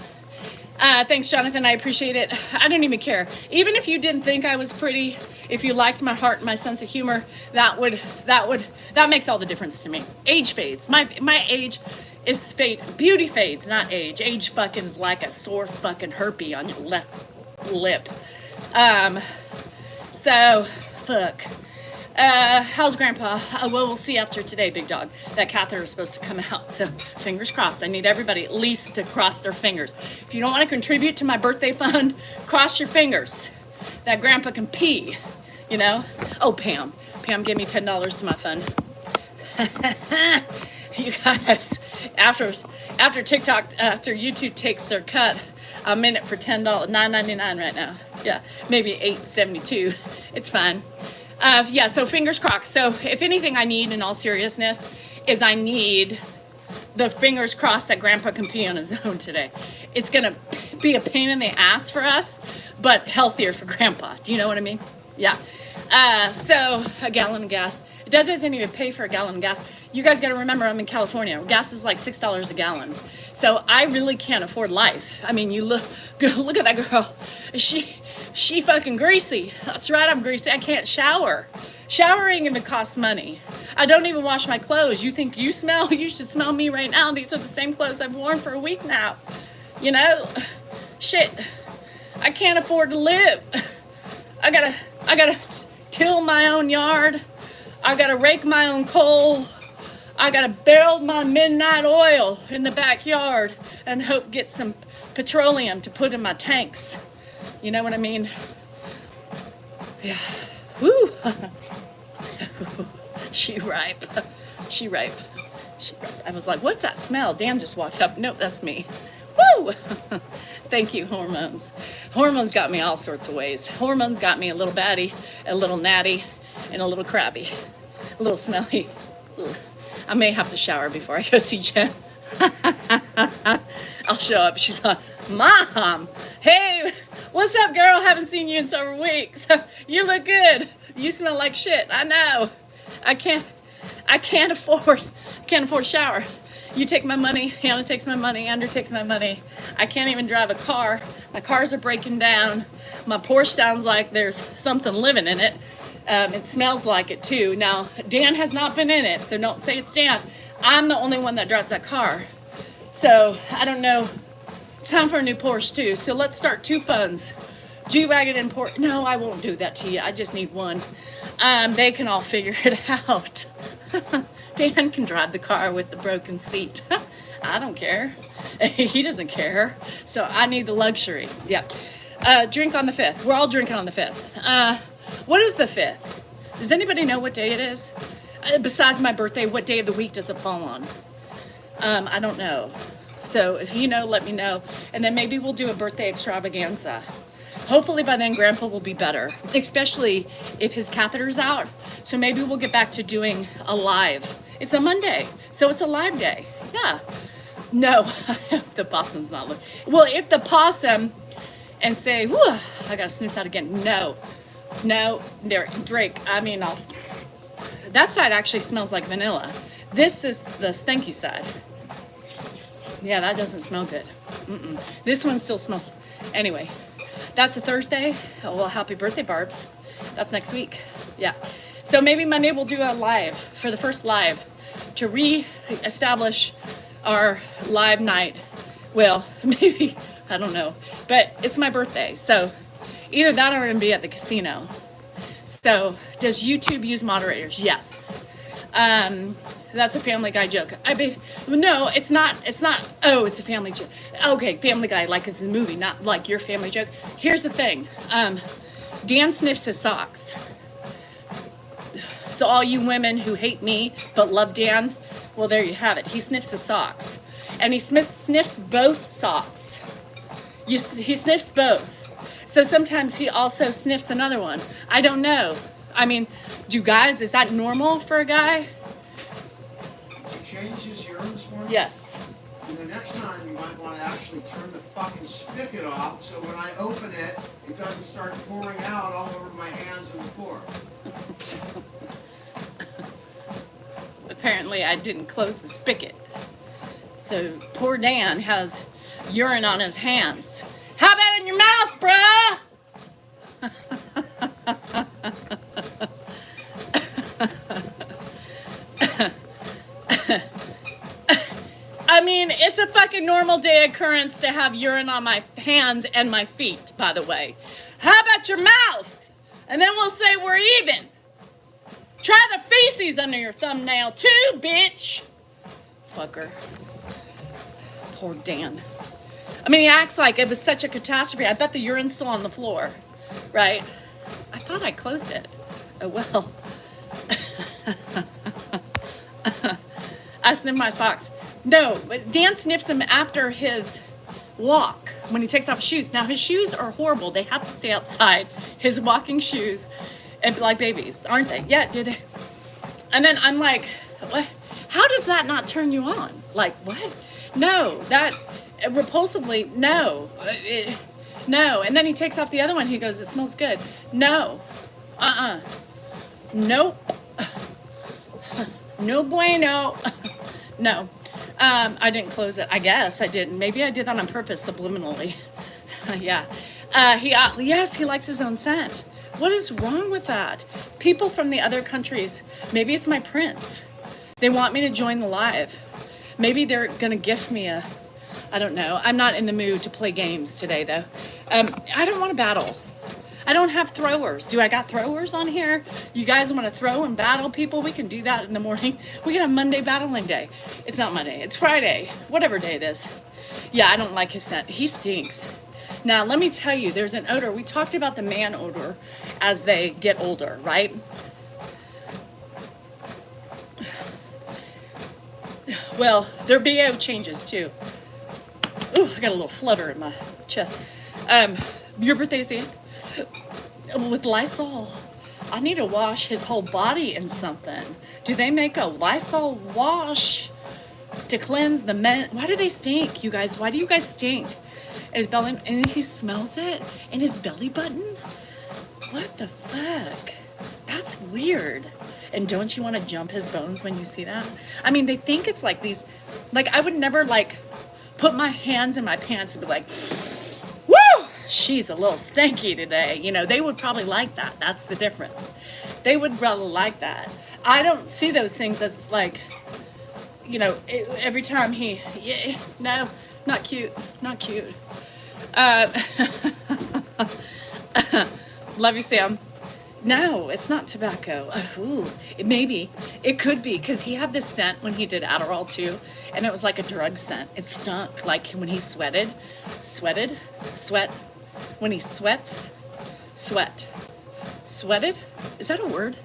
Thanks, Jonathan. I appreciate it. I don't even care. Even if you didn't think I was pretty, if you liked my heart and my sense of humor, that makes all the difference to me. Age fades. My age is fade. Beauty fades, not age. Age fucking's like a sore fucking herpes on your left lip. So, fuck. How's Grandpa? Well, we'll see after today, Big Dog. That catheter is supposed to come out, so fingers crossed. I need everybody at least to cross their fingers. If you don't want to contribute to my birthday fund, cross your fingers. That Grandpa can pee, you know? Oh, Pam. Pam gave me $10 to my fund. You guys, after TikTok, after YouTube takes their cut, I'm in it for $10, $9.99 right now. Yeah, maybe $8.72. It's fine. Yeah, so fingers crossed. So if anything I need in all seriousness is I need the fingers crossed that Grandpa can pee on his own today. It's going to be a pain in the ass for us, but healthier for Grandpa. Do you know what I mean? Yeah. So a gallon of gas. It doesn't even pay for a gallon of gas. You guys got to remember I'm in California. Gas is like $6 a gallon. So I really can't afford life. I mean, you look at that girl. She fucking greasy. That's right, I'm greasy. I can't shower. Showering even costs money. I don't even wash my clothes. You think you smell? You should smell me right now. These are the same clothes I've worn for a week now. You know? Shit. I can't afford to live. I gotta till my own yard. I gotta rake my own coal. I gotta barrel my midnight oil in the backyard and hope get some petroleum to put in my tanks. You know what I mean? Yeah. Woo. She ripe. She ripe. She ripe. I was like, what's that smell? Dan just walked up. Nope, that's me. Woo! Thank you, hormones. Hormones got me all sorts of ways. Hormones got me a little batty, a little natty, and a little crabby, a little smelly. Ugh. I may have to shower before I go see Jen. I'll show up. She's like, Mom, hey, what's up, girl? Haven't seen you in several weeks. You look good. You smell like shit. I know. I can't afford a shower. You take my money, Hannah takes my money, Andrew takes my money. I can't even drive a car. My cars are breaking down. My Porsche sounds like there's something living in it. It smells like it too. Now, Dan has not been in it, so don't say it's Dan. I'm the only one that drives that car. So, I don't know. It's time for a new Porsche too. So let's start 2 funds. G-Wagon and Porsche. No, I won't do that to you. I just need one. They can all figure it out. Dan can drive the car with the broken seat. I don't care. He doesn't care. So I need the luxury. Yeah. Drink on the 5th. We're all drinking on the 5th. What is the 5th? Does anybody know what day it is? Besides my birthday, what day of the week does it fall on? I don't know. So if you know, let me know. And then maybe we'll do a birthday extravaganza. Hopefully by then Grandpa will be better, especially if his catheter's out. So maybe we'll get back to doing a live. It's a Monday, so it's a live day. Yeah. No, I hope the possum's not looking. Well, if the possum and say, whew, I gotta sniff that again. No, Drake, I mean, that side actually smells like vanilla. This is the stinky side. Yeah, that doesn't smell good. This one still smells, anyway. That's a Thursday. Oh, well, happy birthday, Barbs. That's next week. Yeah. So maybe Monday we'll do a live for the first live to re-establish our live night. Well, maybe, I don't know. But it's my birthday. So either that or I'm going to be at the casino. So does YouTube use moderators? Yes. That's a Family Guy joke. No, it's not. Oh, it's a family joke. Okay, Family Guy, like it's a movie, not like your family joke. Here's the thing. Dan sniffs his socks. So all you women who hate me but love Dan, well, there you have it. He sniffs his socks. And he sniffs both socks. He sniffs both. So sometimes he also sniffs another one. I don't know. I mean, is that normal for a guy? Change his urine this morning? Yes. And the next time you might want to actually turn the fucking spigot off so when I open it, it doesn't start pouring out all over my hands and the floor. Apparently I didn't close the spigot. So poor Dan has urine on his hands. How about in your mouth, bruh? I mean, it's a fucking normal day occurrence to have urine on my hands and my feet, by the way. How about your mouth? And then we'll say we're even. Try the feces under your thumbnail too, bitch. Fucker. Poor Dan. I mean, he acts like it was such a catastrophe. I bet the urine's still on the floor, right? I thought I closed it. Oh, well. I sniff my socks. No, Dan sniffs them after his walk, when he takes off his shoes. Now, his shoes are horrible. They have to stay outside. His walking shoes, and like babies, aren't they? Yeah, do they? And then I'm like, what? How does that not turn you on? Like, what? No, that repulsively, no. No. And then he takes off the other one. He goes, it smells good. No. Nope. No bueno. No. I didn't close it. I guess I didn't. Maybe I did that on purpose, subliminally. Yeah. Yes, he likes his own scent. What is wrong with that? People from the other countries, maybe it's my prince. They want me to join the live. Maybe they're going to gift me I don't know. I'm not in the mood to play games today, though. I don't want to battle. I don't have throwers. Do I got throwers on here? You guys want to throw and battle people? We can do that in the morning. We can have Monday battling day. It's not Monday. It's Friday. Whatever day it is. Yeah, I don't like his scent. He stinks. Now, let me tell you, there's an odor. We talked about the man odor, as they get older, right? Well, their BO changes too. Ooh, I got a little flutter in my chest. Your birthday's in with Lysol. I need to wash his whole body in something. Do they make a Lysol wash to cleanse the men? Why do they stink, you guys? Why do you guys stink? And his belly, and he smells it in his belly button. What the fuck? That's weird. And don't you want to jump his bones when you see that? I mean, they think it's like these, like I would never like put my hands in my pants and be like, woo, she's a little stanky today. You know, they would probably like that. That's the difference. They would rather like that. I don't see those things as like, you know, every time he, yeah, no, not cute, not cute. Love you, Sam. No, it's not tobacco. Ooh, it could be, because he had this scent when he did Adderall too, and it was like a drug scent. It stunk, like when he sweat. When he sweats, sweated. Is that a word?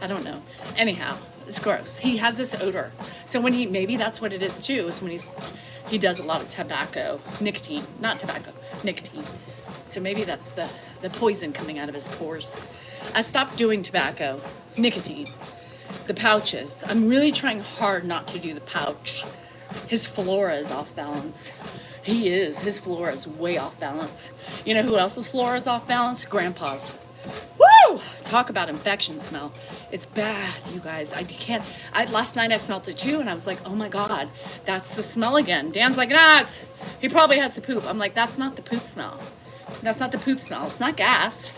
I don't know. Anyhow, it's gross. He has this odor. So when maybe that's what it is too, is when he does a lot of nicotine. So maybe that's the poison coming out of his pores. I stopped doing tobacco, nicotine, the pouches. I'm really trying hard not to do the pouch. His flora is off balance. His flora is way off balance. You know who else's flora is off balance? Grandpa's. Woo! Talk about infection smell. It's bad, you guys. Last night I smelled it too, and I was like, oh my God, that's the smell again. Dan's like, he probably has to poop. I'm like, that's not the poop smell. That's not the poop smell. It's not gas.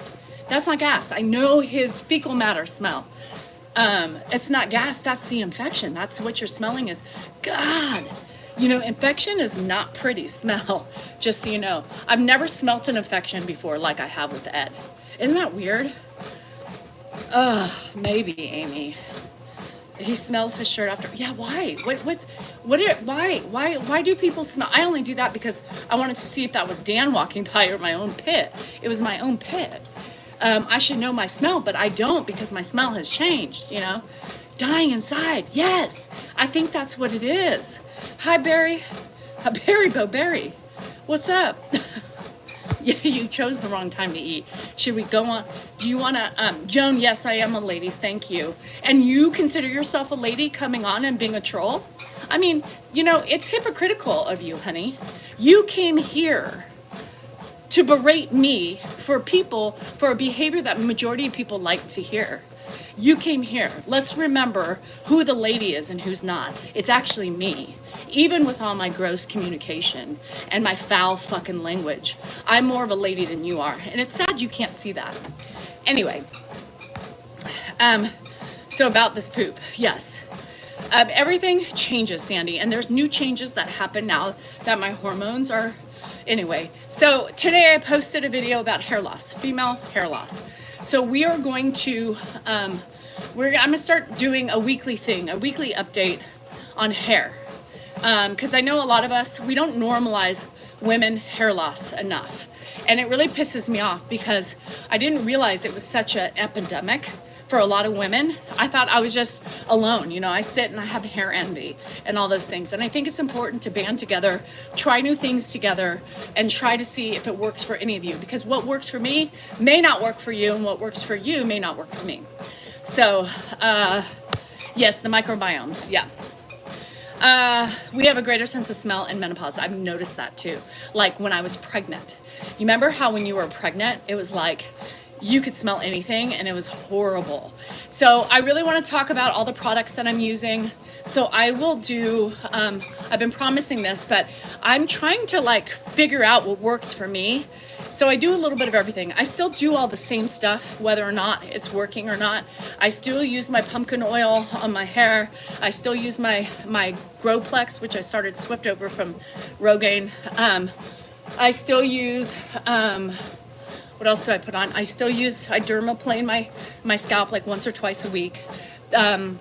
That's not gas. I know his fecal matter smell. It's not gas. That's the infection. That's what you're smelling is. God, you know, infection is not pretty smell, just so you know. I've never smelt an infection before like I have with Ed. Isn't that weird? Maybe, Amy. He smells his shirt after. Yeah, why? Why do people smell? I only do that because I wanted to see if that was Dan walking by or my own pit. It was my own pit. I should know my smell, but I don't because my smell has changed, you know? Dying inside. Yes, I think that's what it is. Hi, Barry. Barry Bo Barry. What's up? Yeah, you chose the wrong time to eat. Should we go on? Do you want to, Joan, yes, I am a lady. Thank you. And you consider yourself a lady coming on and being a troll? I mean, you know, it's hypocritical of you, honey. You came here to berate me for a behavior that majority of people like to hear. You came here. Let's remember who the lady is and who's not. It's actually me. Even with all my gross communication and my foul fucking language, I'm more of a lady than you are. And it's sad you can't see that. Anyway, so about this poop, yes. Everything changes, Sandy, and there's new changes that happen now that my hormones are. Anyway, so today I posted a video about hair loss, female hair loss. So we are going to, I'm gonna start doing a weekly update on hair. Because I know a lot of us, we don't normalize women hair loss enough. And it really pisses me off because I didn't realize it was such an epidemic for a lot of women. I thought I was just alone. You know, I sit and I have hair envy and all those things. And I think it's important to band together, try new things together, and try to see if it works for any of you. Because what works for me may not work for you, and what works for you may not work for me. So, yes, the microbiomes, yeah. We have a greater sense of smell in menopause. I've noticed that too. Like when I was pregnant. You remember how when you were pregnant, it was like you could smell anything and it was horrible. So I really want to talk about all the products that I'm using. So I will do, I've been promising this, but I'm trying to like figure out what works for me. So I do a little bit of everything. I still do all the same stuff, whether or not it's working or not. I still use my pumpkin oil on my hair. I still use my Growplex, which I started swept over from Rogaine. I still use, what else do I put on? I dermaplane my scalp like once or twice a week. I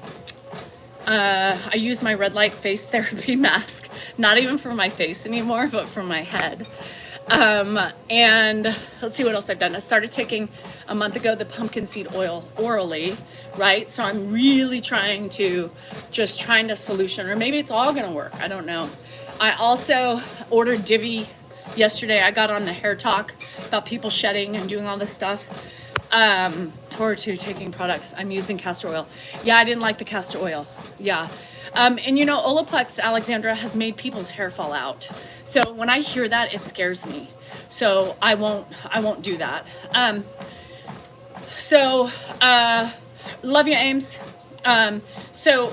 use my red light face therapy mask, not even for my face anymore, but for my head. And let's see what else I've done. I started taking a month ago the pumpkin seed oil orally, right? So I'm really trying to solution, or maybe it's all gonna work. I don't know. I also ordered Divi yesterday. I got on the hair talk about people shedding and doing all this stuff. Toward to taking products. I'm using castor oil. Yeah, I didn't like the castor oil. Yeah. And you know, Olaplex, Alexandra, has made people's hair fall out. So when I hear that, it scares me. So I won't do that. Love you, Ames. So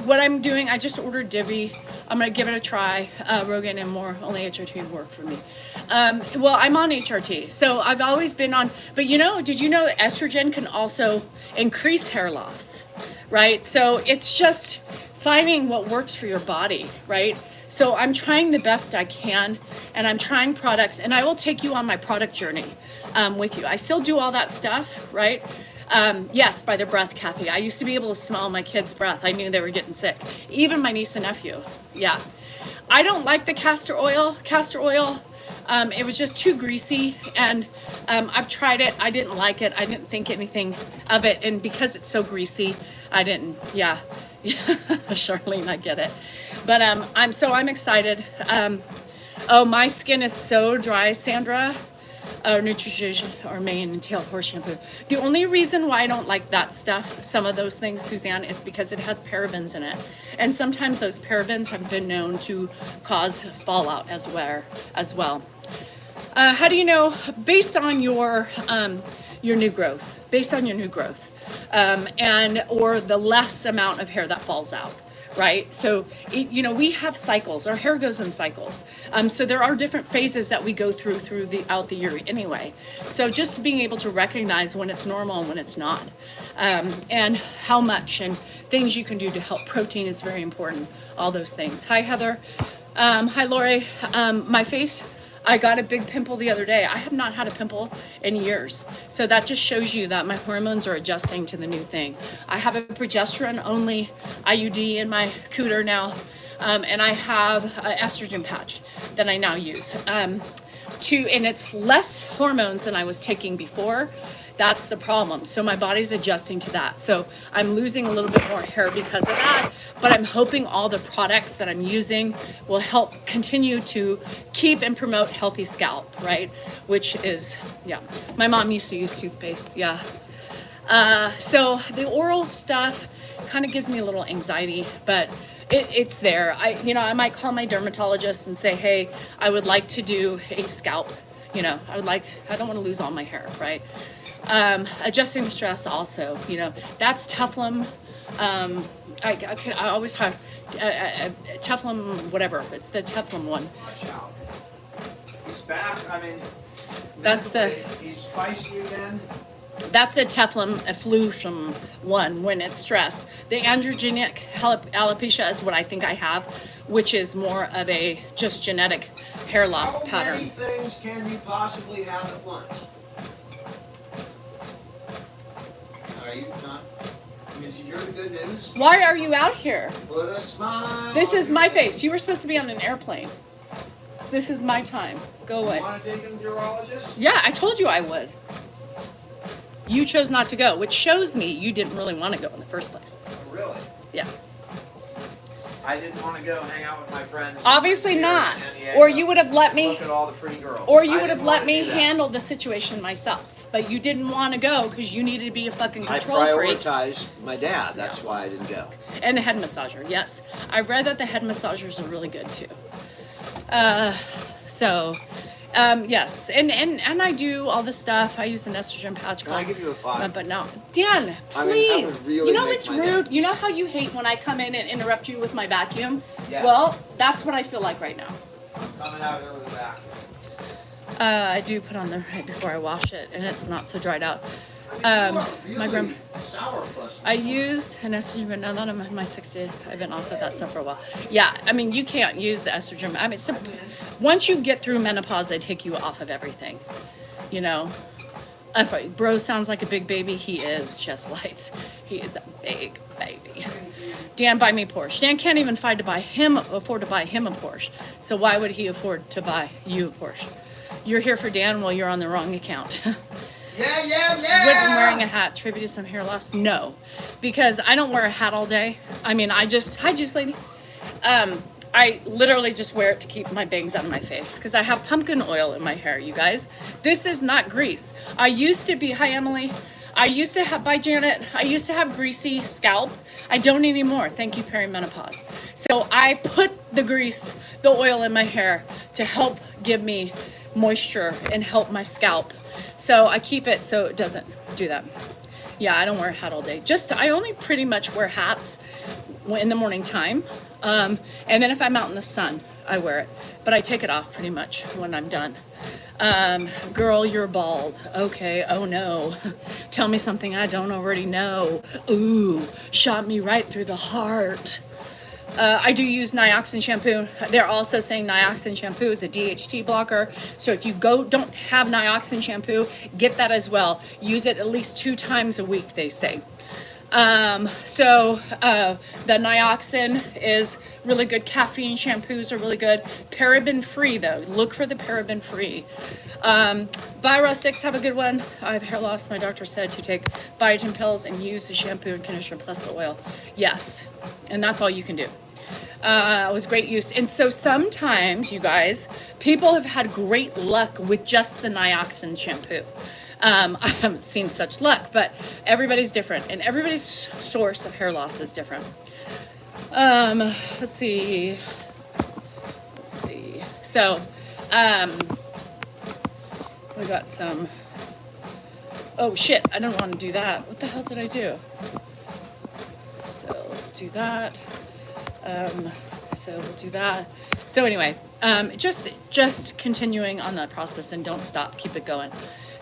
what I'm doing, I just ordered Divi. I'm gonna give it a try. Rogan and more, only HRT would work for me. Well, I'm on HRT, so I've always been on, but you know, did you know that estrogen can also increase hair loss, right? So it's just finding what works for your body, right? So I'm trying the best I can, and I'm trying products, and I will take you on my product journey with you. I still do all that stuff, right? Yes, by their breath, Kathy. I used to be able to smell my kids' breath. I knew they were getting sick. Even my niece and nephew. Yeah. I don't like the castor oil. It was just too greasy, and I've tried it. I didn't like it. I didn't think anything of it, and because it's so greasy, I didn't. Yeah. Charlene, I get it. But I'm excited. Oh, my skin is so dry, Sandra. Nutrition or mane and tail horse shampoo. The only reason why I don't like that stuff, some of those things, Suzanne, is because it has parabens in it, and sometimes those parabens have been known to cause fallout as well. How do you know? Based on your new growth, and or the less amount of hair that falls out. Right? So, we have cycles. Our hair goes in cycles. So there are different phases that we go throughout the year anyway. So just being able to recognize when it's normal and when it's not. And how much and things you can do to help. Protein is very important. All those things. Hi, Heather. Hi, Lori. My face, I got a big pimple the other day. I have not had a pimple in years. So that just shows you that my hormones are adjusting to the new thing. I have a progesterone only IUD in my cooter now. And I have an estrogen patch that I now use. And it's less hormones than I was taking before. That's the problem. So my body's adjusting to that. So I'm losing a little bit more hair because of that, but I'm hoping all the products that I'm using will help continue to keep and promote healthy scalp, right? Which is, yeah. My mom used to use toothpaste, yeah. So the oral stuff kind of gives me a little anxiety, but it's there. I might call my dermatologist and say, hey, I would like to do a scalp. I don't want to lose all my hair, right? Adjusting the stress also, that's Teflon. I always have Teflon, whatever. It's the Teflon one. Watch out. He's back. That's he's spicy again. That's a Teflon effluvium one when it's stress. The androgenic alopecia is what I think I have, which is more of a just genetic hair loss pattern. How many things can you possibly have at once? Are you not? Did you hear the good news? Why are you out here? Put a smile. This is my face. You were supposed to be on an airplane. This is my time. Go away. You want to take him to the urologist? Yeah, I told you I would. You chose not to go, which shows me you didn't really want to go in the first place. Oh, really? Yeah. I didn't want to go hang out with my friends. Obviously here in not. San Diego Or you would have let me. Look at all the pretty girls. Or you I would have didn't let want to me do that. handle the situation myself. But you didn't want to go because you needed to be a fucking I control freak. prioritized my dad. That's why I didn't go. And the head massager, yes. I read that the head massagers are really good too. Yes, and I do all this stuff. I use an estrogen patch. Can I give you a 5? But no, Dan, I mean, that please. would really make It's my rude. day. You know how you hate when I come in and interrupt you with my vacuum? Yeah. Well, that's what I feel like right now. I'm coming out here with a vacuum. I do put on there right before I wash it, and it's not so dried out. You are My really grandma. sourpuss. I used an estrogen, but now that I'm in my 60s, I've been off of that stuff for a while. Yeah, you can't use the estrogen. Once you get through menopause, they take you off of everything. If bro sounds like a big baby, he is. Chest lights. He is a big baby. Dan, buy me a Porsche. Dan can't even afford to buy him a Porsche. So why would he afford to buy you a Porsche? You're here for Dan. Well, you're on the wrong account. Yeah, Wouldn't wearing a hat attribute to some hair loss? No, because I don't wear a hat all day. I mean, hi, juice lady. I literally just wear it to keep my bangs out of my face because I have pumpkin oil in my hair, you guys. This is not grease. I used to be, hi Emily. I used to have, bye Janet. I used to have greasy scalp. I don't anymore. Thank you, perimenopause. So I put the grease, the oil in my hair to help give me moisture and help my scalp. So I keep it so it doesn't do that. Yeah, I don't wear a hat all day. I only pretty much wear hats in the morning time. And then if I'm out in the sun, I wear it. But I take it off pretty much when I'm done. Girl, you're bald. Okay, oh no. Tell me something I don't already know. Ooh, shot me right through the heart. I do use Nioxin shampoo. They're also saying Nioxin shampoo is a DHT blocker. So if you don't have Nioxin shampoo, get that as well. Use it at least 2 times a week, they say. The Nioxin is really good. Caffeine shampoos are really good. Paraben free though. Look for the paraben free. Biorestics have a good one. I have hair loss. My doctor said to take biotin pills and use the shampoo and conditioner plus the oil. Yes. And that's all you can do. It was great use. And so sometimes, you guys, people have had great luck with just the Nioxin shampoo. I haven't seen such luck, but everybody's different and everybody's source of hair loss is different. Let's see. So, we got some, oh shit, I don't want to do that. What the hell did I do? So let's do that. So we'll do that. So anyway, just continuing on that process and don't stop, keep it going.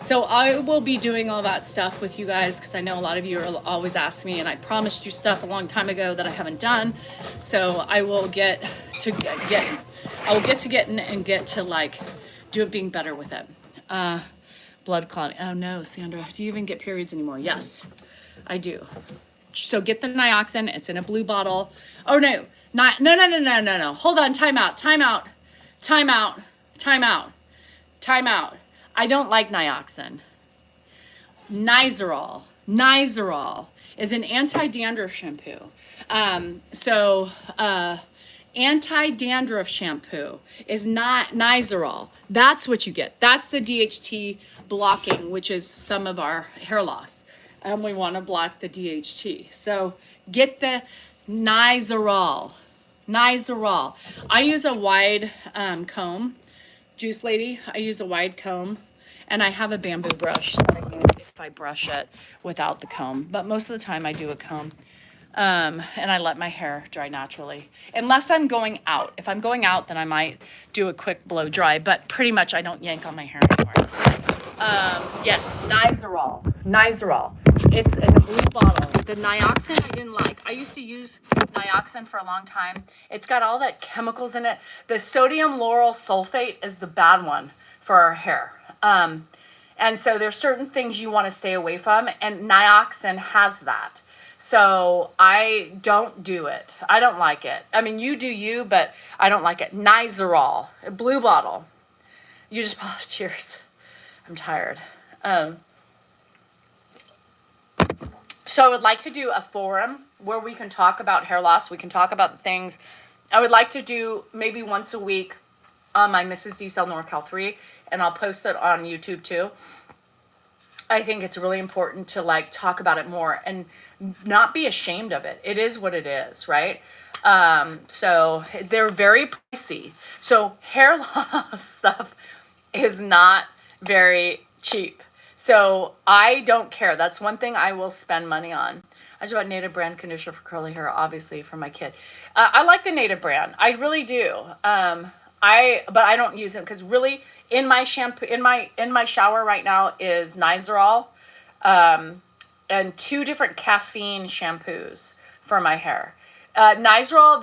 So I will be doing all that stuff with you guys because I know a lot of you are always asking me, and I promised you stuff a long time ago that I haven't done. So I will get to getting and get to like being better with it. Blood clotting. Oh no, Sandra, do you even get periods anymore? Yes, I do. So get the Nioxin. It's in a blue bottle. Oh no, no. Hold on, time out. I don't like Nioxin. Nizoral is an anti-dandruff shampoo. Anti-dandruff shampoo is not Nizoral. That's what you get. That's the DHT blocking, which is some of our hair loss. And we want to block the DHT. So get the Nizoral. I use a wide comb. Juice lady, I use a wide comb, and I have a bamboo brush that I use if I brush it without the comb. But most of the time I do a comb. And I let my hair dry naturally. Unless I'm going out. If I'm going out, then I might do a quick blow dry, but pretty much I don't yank on my hair anymore. Yes, Nizoral. It's in a blue bottle. The Nioxin I didn't like. I used to use Nioxin for a long time. It's got all that chemicals in it. The sodium lauryl sulfate is the bad one for our hair. And so there's certain things you want to stay away from, and Nioxin has that. So I don't do it. I don't like it. I mean, you do you, but I don't like it. Nizoral, a blue bottle. You just cheers. I'm tired. So I would like to do a forum where we can talk about hair loss. We can talk about the things. I would like to do maybe once a week on my Mrs. D Cell NorCal 3, and I'll post it on YouTube too. I think it's really important to like talk about it more and not be ashamed of it. It is what it is, right? So they're very pricey. So hair loss stuff is not very cheap. So I don't care. That's one thing I will spend money on. I just bought Native brand conditioner for curly hair, obviously for my kid. I like the Native brand. I really do. But I don't use them because really in my shampoo, in my shower right now is Nizoral, and 2 different caffeine shampoos for my hair. Nizoral,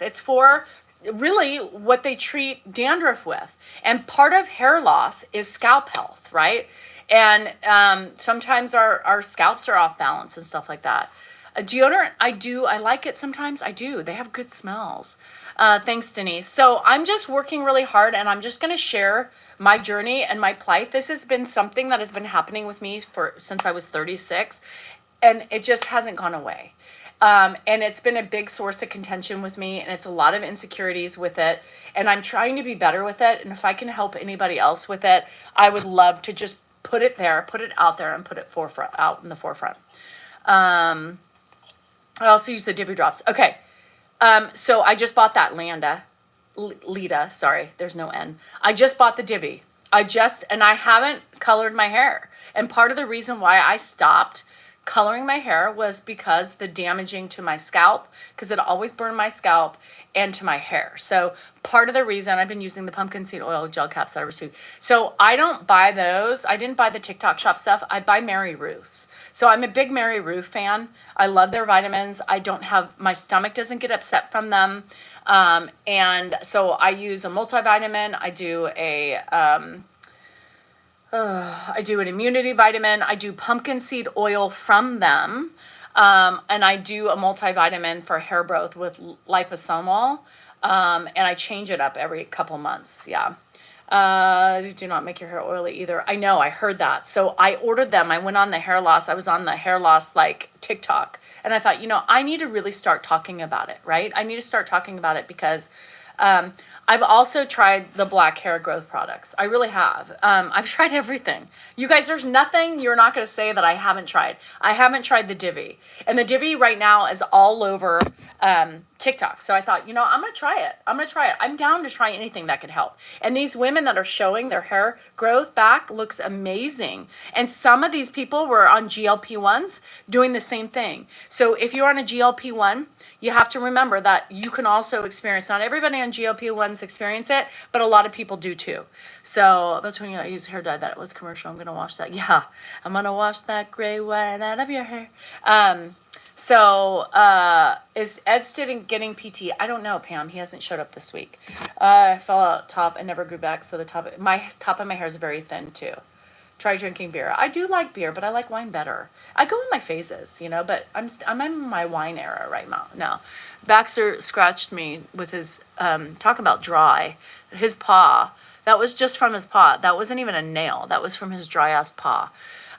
it's for really what they treat dandruff with. And part of hair loss is scalp health, right? And sometimes our scalps are off balance and stuff like that. A deodorant, I do. I like it sometimes. I do. They have good smells. Thanks, Denise. So I'm just working really hard, and I'm just going to share my journey and my plight. This has been something that has been happening with me since I was 36, and it just hasn't gone away. And it's been a big source of contention with me, and it's a lot of insecurities with it. And I'm trying to be better with it. And if I can help anybody else with it, I would love to just put it there, put it out there, and put it out in the forefront. I also use the Divi drops. Okay. So I just bought that Lita, sorry, there's no N. I just bought the Divi. And I haven't colored my hair. And part of the reason why I stopped coloring my hair was because the damaging to my scalp, because it always burned my scalp and to my hair. So part of the reason I've been using the pumpkin seed oil gel caps that I received. So I don't buy those. I didn't buy the TikTok shop stuff. I buy Mary Ruth's. So I'm a big Mary Ruth fan. I love their vitamins. My stomach doesn't get upset from them. And so I use a multivitamin. I do an immunity vitamin. I do pumpkin seed oil from them. And I do a multivitamin for hair growth with liposomal. And I change it up every couple months. Yeah. Do not make your hair oily either. I know, I heard that. So I ordered them. I went on the hair loss. I was on the hair loss TikTok. And I thought, I need to really start talking about it, right? I need to start talking about it because I've also tried the black hair growth products. I really have. I've tried everything. You guys, there's nothing you're not going to say that I haven't tried. I haven't tried the Divi. And the Divi right now is all over TikTok. So I thought, I'm going to try it. I'm down to try anything that could help. And these women that are showing their hair growth back looks amazing. And some of these people were on GLP-1s doing the same thing. So if you're on a GLP-1, you have to remember that you can also experience, not everybody on GLP-1s experience it, but a lot of people do too. So that's when I use hair dye that was commercial. I'm going to wash that. Yeah, I'm going to wash that gray white out of your hair. Is Ed still getting PT? I don't know, Pam. He hasn't showed up this week. I fell out top and never grew back. So my top of my hair is very thin too. Try drinking beer. I do like beer, but I like wine better. I go in my phases, but I'm in my wine era right now. Baxter scratched me with his, talk about dry, his paw. That was just from his paw. That wasn't even a nail. That was from his dry ass paw.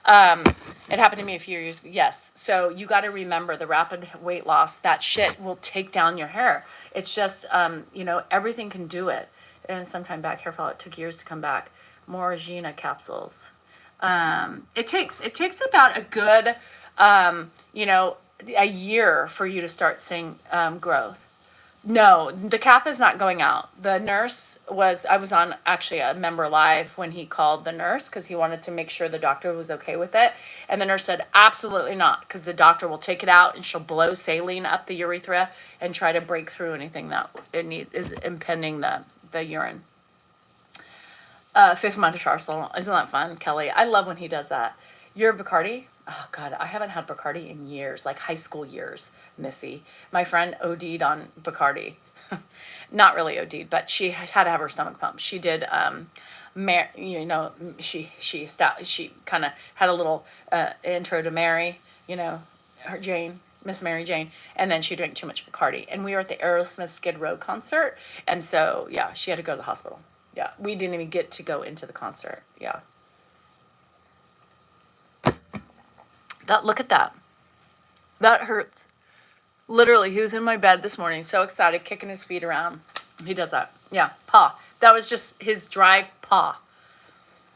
It happened to me a few years ago. Yes. So you got to remember the rapid weight loss, that shit will take down your hair. It's just, everything can do it. And sometime back, hair fall, it took years to come back. More Hygiene capsules. It takes about a good, a year for you to start seeing growth. No, the cath is not going out. The nurse I was on actually a member live when he called the nurse because he wanted to make sure the doctor was okay with it. And the nurse said, absolutely not, because the doctor will take it out and she'll blow saline up the urethra and try to break through anything that is impeding the urine. Fifth metatarsal. Isn't that fun, Kelly? I love when he does that. You're Bacardi? Oh, God, I haven't had Bacardi in years, like high school years, Missy. My friend OD'd on Bacardi. Not really OD'd, but she had to have her stomach pumped. She did, she kind of had a little intro to Mary, her Jane, Miss Mary Jane, and then she drank too much Bacardi. And we were at the Aerosmith Skid Row concert, and so, yeah, she had to go to the hospital. Yeah, we didn't even get to go into the concert. Yeah. Look at that. That hurts. Literally, he was in my bed this morning, so excited, kicking his feet around. He does that. Yeah, paw. That was just his dry paw.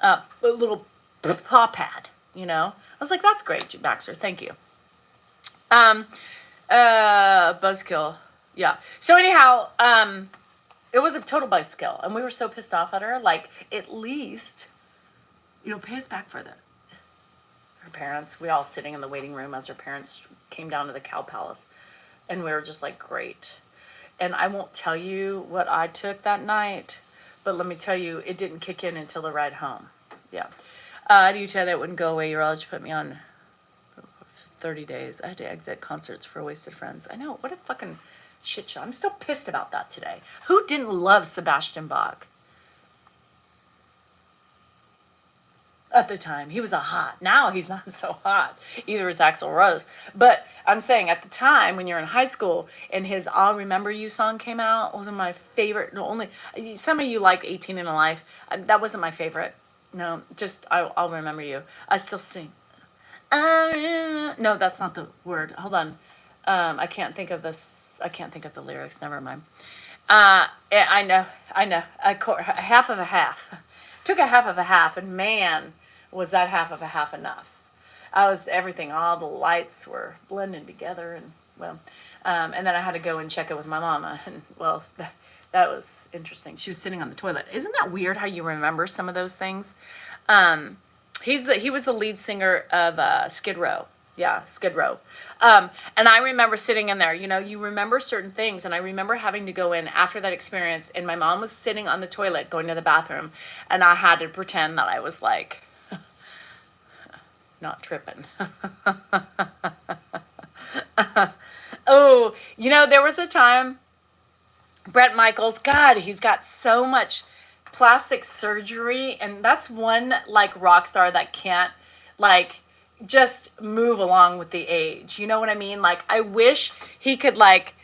A little paw pad, I was like, that's great, Baxter. Thank you. Buzzkill. Yeah. So anyhow, it was a total buzzkill, and we were so pissed off at her. Like, at least, pay us back for that. Her parents, we all sitting in the waiting room as her parents came down to the Cow Palace, and we were just like, great. And I won't tell you what I took that night, but let me tell you, it didn't kick in until the ride home. Yeah. Do you tell that wouldn't go away? You're allowed to put me on 30 days. I had to exit concerts for wasted friends. I know. What a fucking shit show. I'm still pissed about that today. Who didn't love Sebastian Bach? at the time. He was a hot. Now he's not so hot. Either is Axl Rose. But I'm saying at the time when you're in high school and his "I'll Remember You" song came out, it was my favorite. No, only some of you like 18 in a Life. That wasn't my favorite. No, just I'll remember you. I still sing. No, that's not the word. Hold on. I can't think of this. I can't think of the lyrics. Never mind. I know. Half of a half. Took a half of a half, and man, was that half of a half enough. I was everything. All the lights were blending together, and well, and then I had to go and check it with my mama, and well, that was interesting. She was sitting on the toilet. Isn't that weird how you remember some of those things? He was the lead singer of Skid Row. Yeah, Skid Row. And I remember sitting in there, you remember certain things. And I remember having to go in after that experience. And my mom was sitting on the toilet going to the bathroom. And I had to pretend that I was like, not tripping. Oh, there was a time, Bret Michaels, God, he's got so much plastic surgery. And that's one like rock star that can't like just move along with the age. You know what I mean? Like, I wish he could like,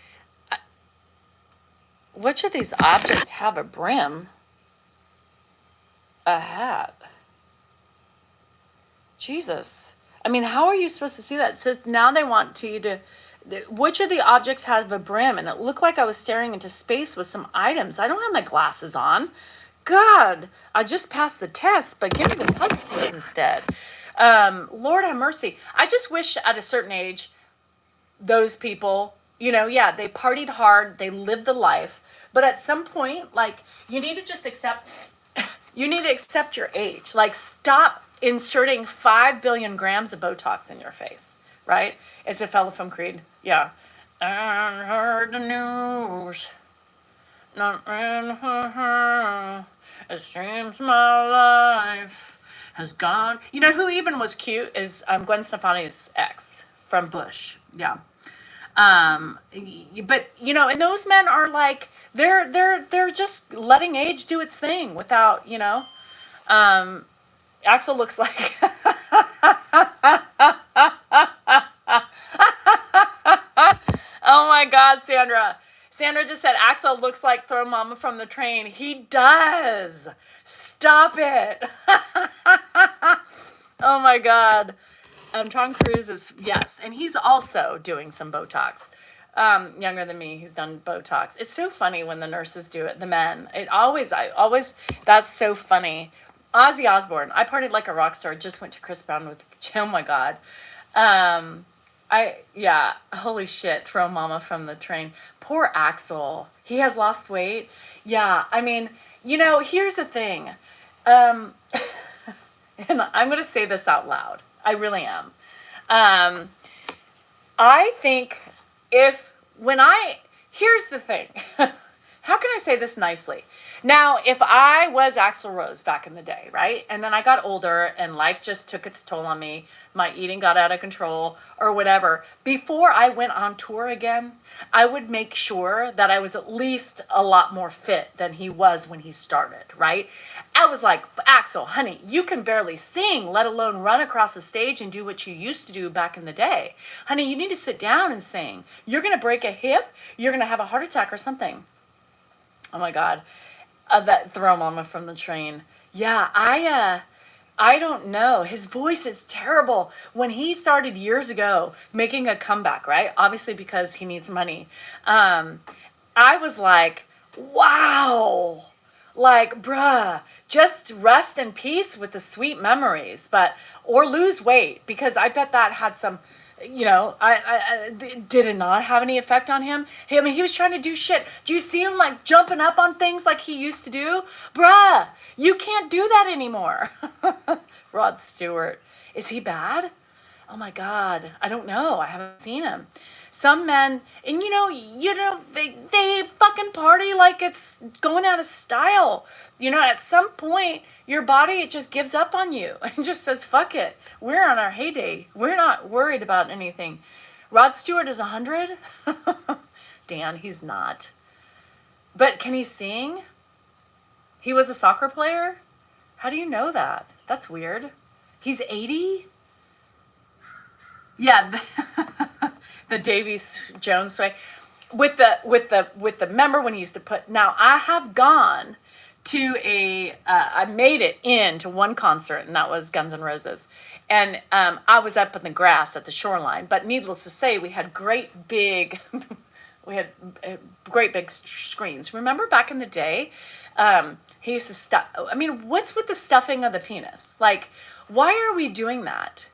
which of these objects have a brim? A hat. Jesus. I mean, how are you supposed to see that? So now they want you to, which of the objects have a brim? And it looked like I was staring into space with some items. I don't have my glasses on. God, I just passed the test, but give me the puzzles instead. Lord have mercy. I just wish at a certain age, those people, yeah, they partied hard, they lived the life, but at some point, like, you need to just accept your age. Like, stop inserting 5 billion grams of Botox in your face, right? It's a fellow from Creed. Yeah. I heard the news. It seems my life has gone. You know who even was cute is Gwen Stefani's ex from Bush. Yeah. But and those men are like they're just letting age do its thing without Axel looks like oh my God, Sandra. Sandra just said Axel looks like Throw Mama from the Train. He does. Stop it. Oh my God. Tom Cruise is, yes. And he's also doing some Botox. Younger than me, he's done Botox. It's so funny when the nurses do it, the men. That's so funny. Ozzy Osbourne. I partied like a rock star. Just went to Chris Brown with, oh my God. Holy shit, Throw Mama from the Train. Poor Axel. He has lost weight. Yeah, I mean, here's the thing. And I'm going to say this out loud. I really am. I think here's the thing. How can I say this nicely? Now, if I was Axl Rose back in the day, right? And then I got older and life just took its toll on me. My eating got out of control or whatever. Before I went on tour again, I would make sure that I was at least a lot more fit than he was when he started, right? I was like, Axl, honey, you can barely sing, let alone run across the stage and do what you used to do back in the day. Honey, you need to sit down and sing. You're going to break a hip. You're going to have a heart attack or something. Oh my God. That Throw Mama from the Train. Yeah, I don't know. His voice is terrible. When he started years ago making a comeback, right? Obviously because he needs money. I was like, wow. Like, bruh, just rest in peace with the sweet memories, or lose weight, because I bet that had some, did it not have any effect on him? I mean, he was trying to do shit. Do you see him like jumping up on things like he used to do? Bruh, you can't do that anymore. Rod Stewart. Is he bad? Oh my God. I don't know. I haven't seen him. Some men, and they fucking party like it's going out of style. At some point, your body, it just gives up on you and just says, fuck it. We're on our heyday. We're not worried about anything. Rod Stewart is 100? Dan, he's not. But can he sing? He was a soccer player? How do you know that? That's weird. He's 80? Yeah, the Davies Jones way. With the remember when he used to put, now I have gone to I made it into one concert, and that was Guns N' Roses. And I was up in the grass at the shoreline, but needless to say, we had great big screens. Remember back in the day, he used to stuff. I mean, what's with the stuffing of the penis? Like, why are we doing that?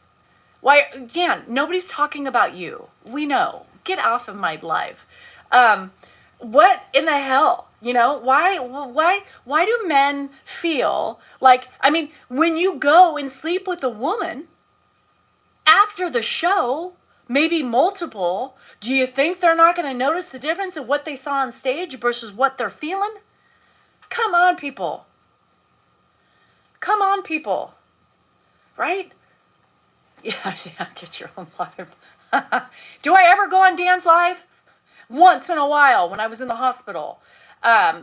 Why? Again, nobody's talking about you. We know. Get off of my life. What in the hell? You know, why do men feel like, I mean, when you go and sleep with a woman after the show, maybe multiple, do you think they're not going to notice the difference of what they saw on stage versus what they're feeling? Come on, people. Come on, people. Right? Yeah, get your own live. Do I ever go on Dan's live? Once in a while when I was in the hospital.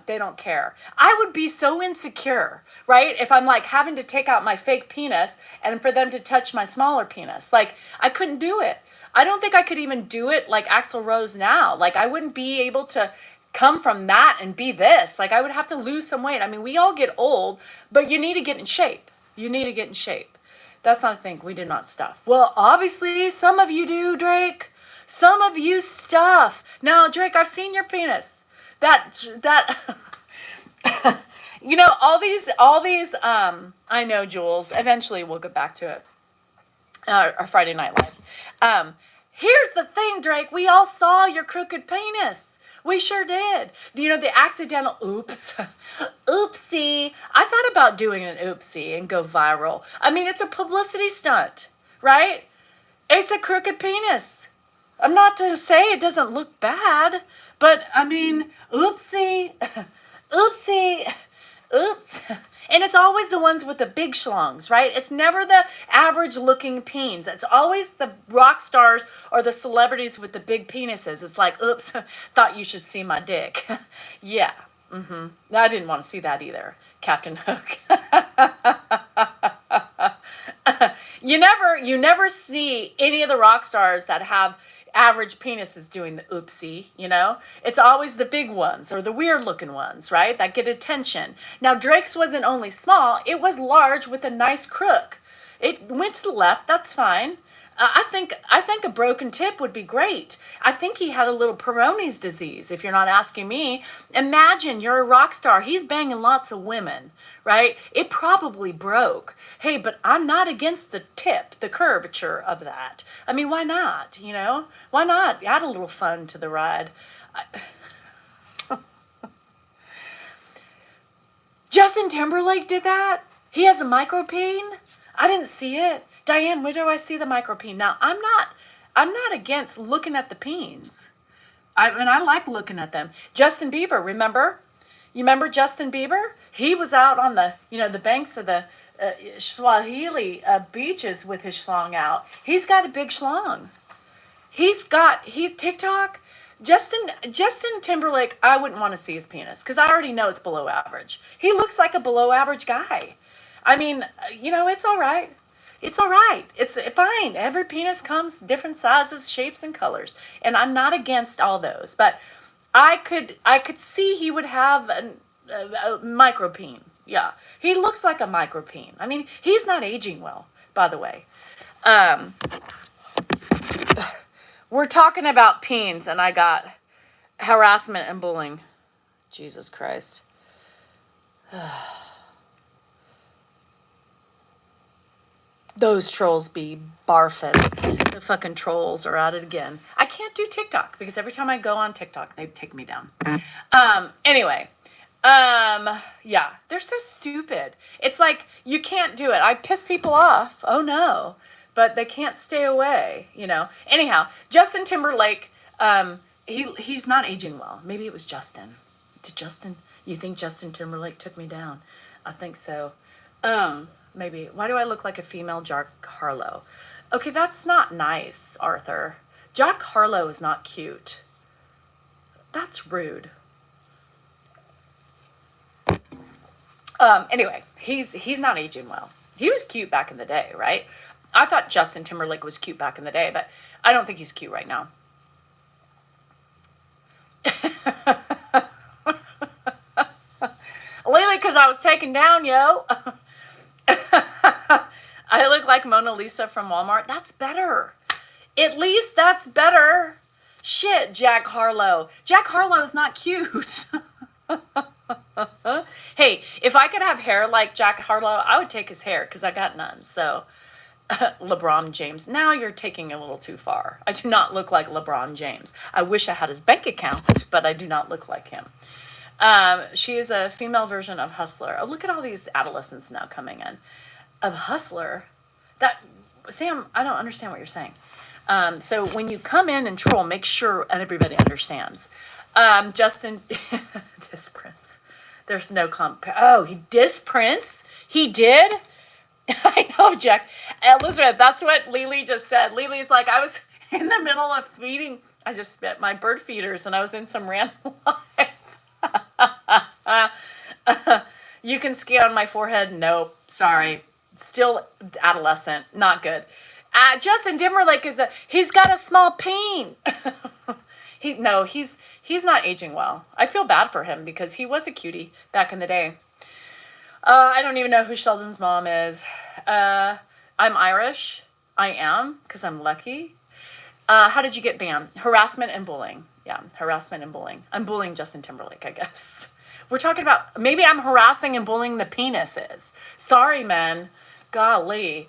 They don't care. I would be so insecure, right? If I'm like having to take out my fake penis and for them to touch my smaller penis. Like, I couldn't do it. I don't think I could even do it like Axl Rose now. Like, I wouldn't be able to come from that and be this. Like, I would have to lose some weight. I mean, we all get old, but you need to get in shape. You need to get in shape. That's not a thing. We did not stuff. Well, obviously, some of you do, Drake. Some of you stuff. Now, Drake, I've seen your penis. That, you know, all these, I know, Jules, eventually we'll get back to it. Our Friday Night Lives. Here's the thing, Drake. We all saw your crooked penis. We sure did. You know, the accidental oops. Oopsie. I thought about doing an oopsie and go viral. I mean, it's a publicity stunt, right? It's a crooked penis. I'm not to say it doesn't look bad, but I mean, oopsie. Oopsie. Oops. And it's always the ones with the big schlongs, right? It's never the average looking peens. It's always the rock stars or the celebrities with the big penises. It's like, oops, thought you should see my dick. Yeah. I didn't want to see that either, Captain Hook. You never see any of the rock stars that have average penises doing the oopsie, you know? It's always the big ones or the weird looking ones, right? That get attention. Now, Drake's wasn't only small, it was large with a nice crook. It went to the left, that's fine. I think a broken tip would be great. I think he had a little Peyronie's disease, if you're not asking me. Imagine you're a rock star. He's banging lots of women, right? It probably broke. Hey, but I'm not against the tip, the curvature of that. I mean, why not, you know? Why not? Add a little fun to the ride. Justin Timberlake did that? He has a micropene? I didn't see it. Diane, where do I see the micropene? Now, I'm not against looking at the peens. I like looking at them. Justin Bieber, remember? You remember Justin Bieber? He was out on the, the banks of the Swahili beaches with his schlong out. He's got a big schlong. He's TikTok. Justin Timberlake, I wouldn't want to see his penis because I already know it's below average. He looks like a below average guy. I mean, it's all right. It's all right. It's fine. Every penis comes different sizes, shapes, and colors. And I'm not against all those. But I could see he would have a micropene. Yeah. He looks like a micropene. I mean, he's not aging well, by the way. We're talking about peens, and I got harassment and bullying. Jesus Christ. Those trolls be barfing. The fucking trolls are at it again. I can't do TikTok because every time I go on TikTok, they take me down. Anyway, yeah, they're so stupid. It's like, you can't do it. I piss people off. Oh no. But they can't stay away, Anyhow, Justin Timberlake, he's not aging well. Maybe it was Justin. You think Justin Timberlake took me down? I think so. Maybe. Why do I look like a female Jack Harlow? Okay, that's not nice, Arthur. Jack Harlow is not cute. That's rude. Anyway, he's not aging well. He was cute back in the day, right? I thought Justin Timberlake was cute back in the day, but I don't think he's cute right now. Lately, because I was taken down, yo. I look like Mona Lisa from Walmart. That's better. At least that's better. Shit, Jack Harlow. Jack Harlow's not cute. Hey, if I could have hair like Jack Harlow, I would take his hair because I got none. So, LeBron James, now you're taking a little too far. I do not look like LeBron James. I wish I had his bank account, but I do not look like him. She is a female version of Hustler. Oh, look at all these adolescents now coming in. Of Hustler, that, Sam, I don't understand what you're saying. So when you come in and troll, make sure everybody understands. Justin, diss Prince. There's no Oh, he dissed Prince? He did? I know, Jack. Elizabeth, that's what Lily just said. Lily's like, I was in the middle of feeding, I just spit my bird feeders and I was in some random live. You can ski on my forehead. Nope. Sorry. Still adolescent. Not good. Justin Timberlake he's got a small peen. He's not aging well. I feel bad for him because he was a cutie back in the day. I don't even know who Sheldon's mom is. I'm Irish. I am, because I'm lucky. How did you get banned? Harassment and bullying. Yeah, harassment and bullying. I'm bullying Justin Timberlake, I guess. We're talking about, maybe I'm harassing and bullying the penises. Sorry, men. Golly.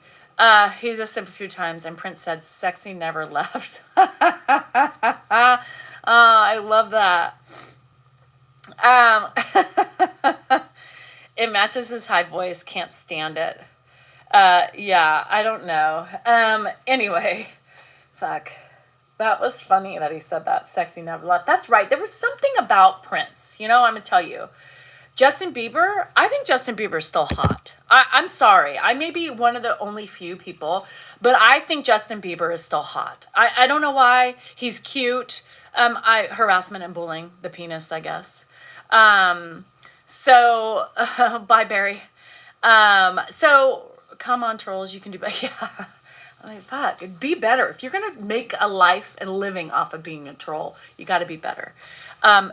He just said a few times, and Prince said, sexy never left. I love that. It matches his high voice. Can't stand it. Yeah, I don't know. Anyway, fuck. That was funny that he said that. Sexy never left. That's right. There was something about Prince. You know, I'm going to tell you. Justin Bieber, I think Justin Bieber's still hot. I'm sorry. I may be one of the only few people, but I think Justin Bieber is still hot. I don't know why. He's cute. Harassment and bullying, the penis, I guess. Bye, Barry. So, come on, trolls. You can do better. Yeah. I mean, fuck. Be better. If you're going to make a life and a living off of being a troll, you got to be better.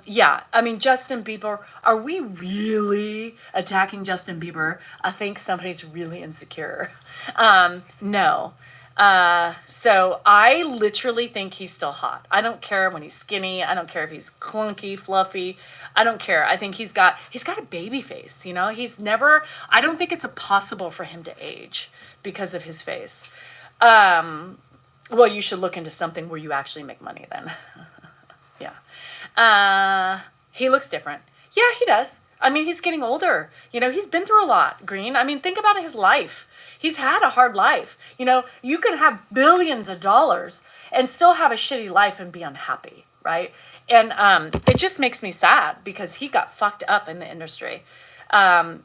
Yeah, I mean, Justin Bieber, are we really attacking Justin Bieber? I think somebody's really insecure. No. So I literally think he's still hot. I don't care when he's skinny. I don't care if he's clunky, fluffy. I don't care. I think he's got a baby face, you know? I don't think it's possible for him to age because of his face. Well, you should look into something where you actually make money then. Yeah. He looks different. Yeah, he does. I mean, he's getting older. You know, he's been through a lot, Green. I mean, think about his life. He's had a hard life. You know, you can have billions of dollars and still have a shitty life and be unhappy, right? And it just makes me sad because he got fucked up in the industry. Oh,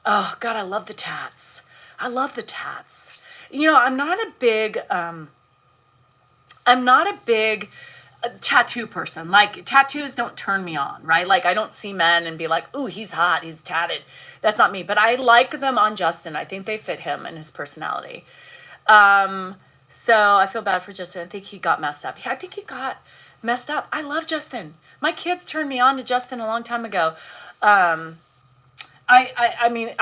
God, I love the tats. I love the tats. You know, I'm not a big tattoo person. Like, tattoos don't turn me on, right? Like, I don't see men and be like, ooh, he's hot, he's tatted. That's not me. But I like them on Justin. I think they fit him and his personality. So I feel bad for Justin. I think he got messed up. I think he got messed up. I love Justin. My kids turned me on to Justin a long time ago. I mean,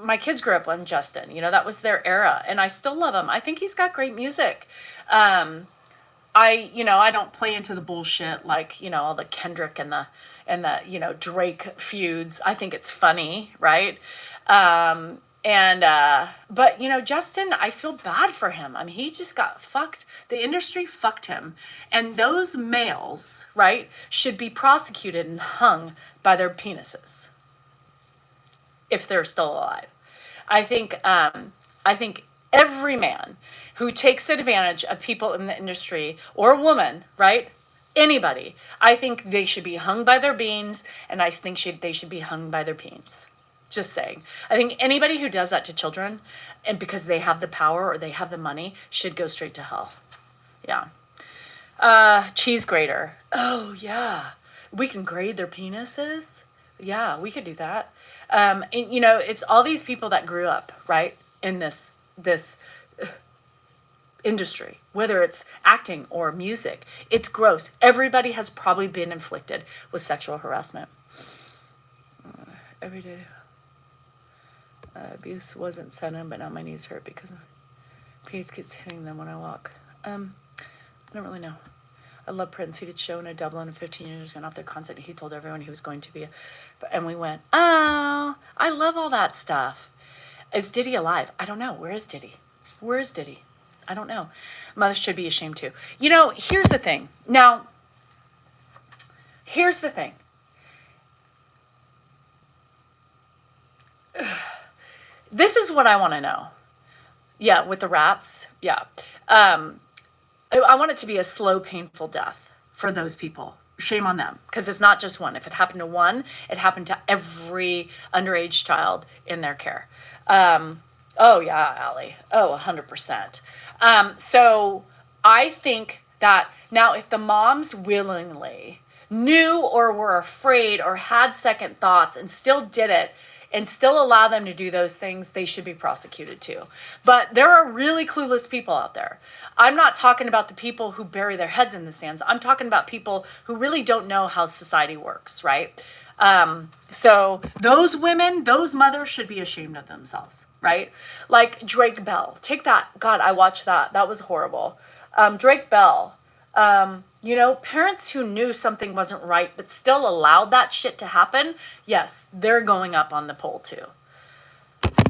my kids grew up on Justin. You know, that was their era. And I still love him. I think he's got great music. I don't play into the bullshit like, you know, all the Kendrick and the, you know, Drake feuds. I think it's funny, right? But, you know, Justin, I feel bad for him. I mean, he just got fucked. The industry fucked him. And those males, right, should be prosecuted and hung by their penises if they're still alive. I think every man who takes advantage of people in the industry, or a woman, right? Anybody, I think they should be hung by their beans, and I think they should be hung by their peens. Just saying. I think anybody who does that to children, and because they have the power or they have the money, should go straight to hell. Yeah. Cheese grater. Oh, yeah. We can grade their penises. Yeah, we could do that. And, you know, it's all these people that grew up, right? in this industry, whether it's acting or music. It's gross. Everybody has probably been inflicted with sexual harassment. Every day. Abuse wasn't sudden, but now my knees hurt because peace keeps hitting them when I walk. I don't really know. I love Prince. He did a show in Dublin 15 years ago, off their concert. He told everyone he was going to be and we went, oh, I love all that stuff. Is Diddy alive? I don't know. Where is Diddy? Where is Diddy? I don't know. Mothers should be ashamed too. You know, here's the thing. Now, here's the thing. This is what I want to know. Yeah, with the rats. Yeah. I want it to be a slow, painful death for those people. Shame on them. Because it's not just one. If it happened to one, it happened to every underage child in their care. Oh, yeah, Allie. Oh, 100%. So I think that now if the moms willingly knew or were afraid or had second thoughts and still did it, and still allow them to do those things, they should be prosecuted too. But there are really clueless people out there. I'm not talking about the people who bury their heads in the sands. I'm talking about people who really don't know how society works, right? So those women, those mothers should be ashamed of themselves, right? Like Drake Bell. Take that. God, I watched that. That was horrible. Drake Bell. You know, parents who knew something wasn't right but still allowed that shit to happen, yes, they're going up on the poll too.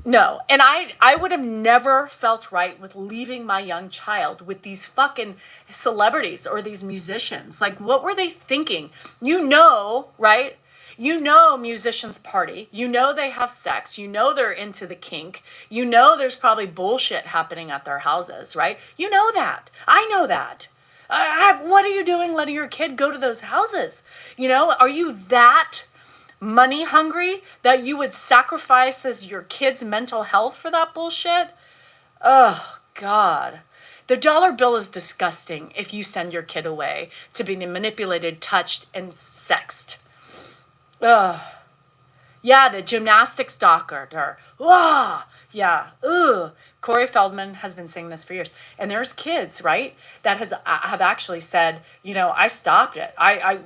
No, and I would have never felt right with leaving my young child with these fucking celebrities or these musicians. Like, what were they thinking? You know, right? You know musicians party. You know they have sex. You know they're into the kink. You know there's probably bullshit happening at their houses, right? You know that. I know that. What are you doing letting your kid go to those houses? You know, are you that money hungry that you would sacrifice as your kid's mental health for that bullshit? Oh, God. The dollar bill is disgusting if you send your kid away to be manipulated, touched, and sexed. Ugh. Yeah, the gymnastics doctor. Ugh. Yeah. Ugh. Corey Feldman has been saying this for years. And there's kids, right, that have actually said, you know, I stopped it. I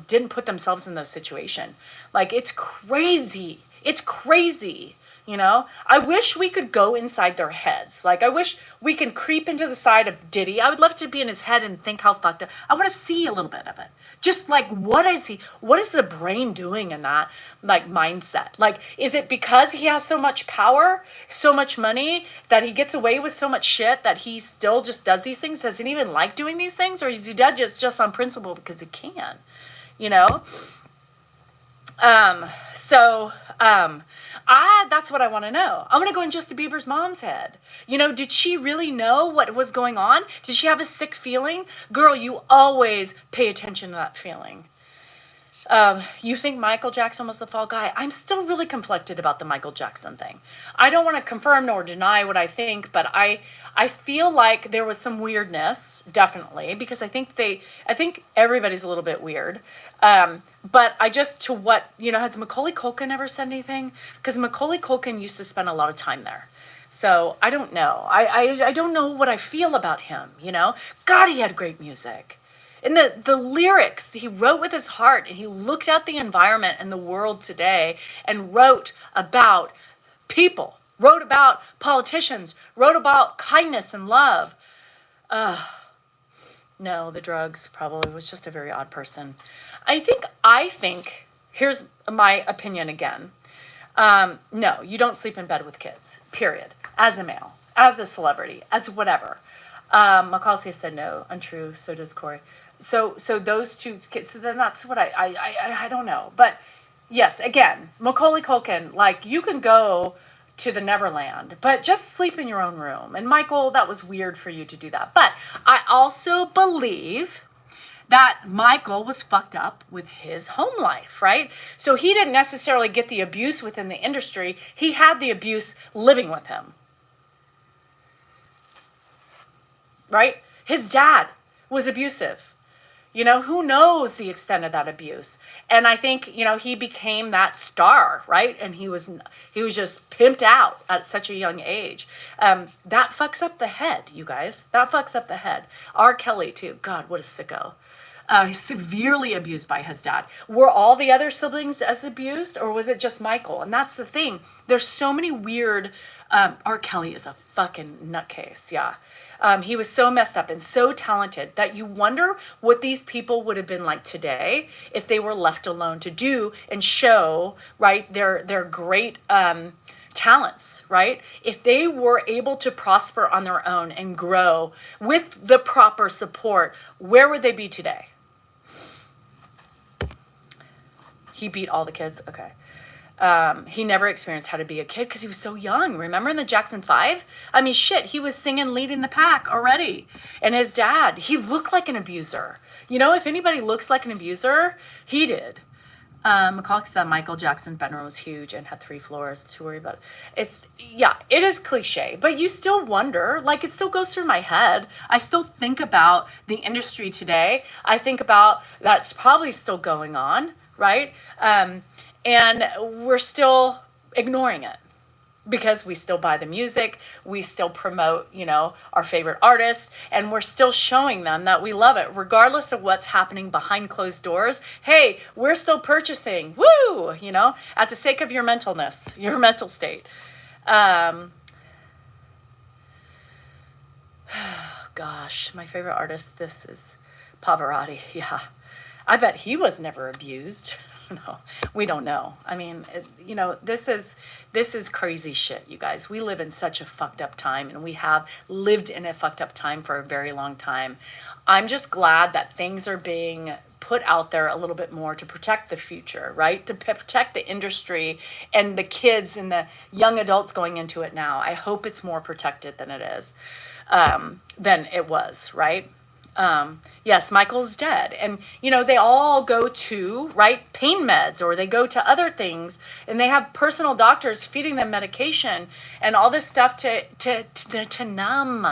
didn't put themselves in those situations. Like, it's crazy. It's crazy. You know, I wish we could go inside their heads. Like, I wish we can creep into the side of Diddy. I would love to be in his head and think how fucked up. I want to see a little bit of it. Just like, what is the brain doing in that, like, mindset? Like, is it because he has so much power, so much money, that he gets away with so much shit that he still just does these things, doesn't even like doing these things? Or is he dead just on principle because he can, you know? That's what I want to know. I want to go in Justin Bieber's mom's head. You know, did she really know what was going on? Did she have a sick feeling? Girl, you always pay attention to that feeling. You think Michael Jackson was the fall guy? I'm still really conflicted about the Michael Jackson thing. I don't want to confirm nor deny what I think, but I feel like there was some weirdness, definitely, because I think everybody's a little bit weird. But has Macaulay Culkin ever said anything? Because Macaulay Culkin used to spend a lot of time there. So I don't know. I don't know what I feel about him, you know? God, he had great music. And the lyrics, he wrote with his heart, and he looked at the environment and the world today and wrote about people, wrote about politicians, wrote about kindness and love. No, the drugs probably was just a very odd person. I think, here's my opinion again. No, you don't sleep in bed with kids, period. As a male, as a celebrity, as whatever. Macaulay said no, untrue, so does Corey. So those two kids, so then that's what I don't know. But yes, again, Macaulay Culkin, like, you can go to the Neverland, but just sleep in your own room. And Michael, that was weird for you to do that. But I also believe that Michael was fucked up with his home life, right? So he didn't necessarily get the abuse within the industry. He had the abuse living with him. Right? His dad was abusive. You know, who knows the extent of that abuse? And I think, you know, he became that star, right? And he was just pimped out at such a young age. That fucks up the head, you guys. That fucks up the head. R. Kelly too. God, what a sicko. He's severely abused by his dad. Were all the other siblings as abused, or was it just Michael? And that's the thing. There's so many weird. R. Kelly is a fucking nutcase. Yeah. He was so messed up and so talented that you wonder what these people would have been like today if they were left alone to do and show, right, their great talents, right? If they were able to prosper on their own and grow with the proper support, where would they be today? He beat all the kids. Okay. He never experienced how to be a kid because he was so young. Remember in the Jackson 5? I mean, shit, he was singing Leading the Pack already. And his dad, he looked like an abuser. You know, if anybody looks like an abuser, he did. McCulloch said Michael Jackson's bedroom was huge and had 3 floors to worry about. It is cliche, but you still wonder, like it still goes through my head. I still think about the industry today. I think about that's probably still going on, right? And we're still ignoring it because we still buy the music, we still promote, you know, our favorite artists, and we're still showing them that we love it, regardless of what's happening behind closed doors. Hey, we're still purchasing, woo, you know, at the sake of your mentalness, your mental state. Gosh, my favorite artist, this is Pavarotti. Yeah, I bet he was never abused. No, we don't know. I mean, you know, this is crazy shit, you guys. We live in such a fucked up time, and we have lived in a fucked up time for a very long time. I'm just glad that things are being put out there a little bit more to protect the future, right? To protect the industry and the kids and the young adults going into it now. I hope it's more protected than it is, than it was, right? Yes, Michael's dead. And, you know, they all go to, right, pain meds, or they go to other things, and they have personal doctors feeding them medication and all this stuff to numb.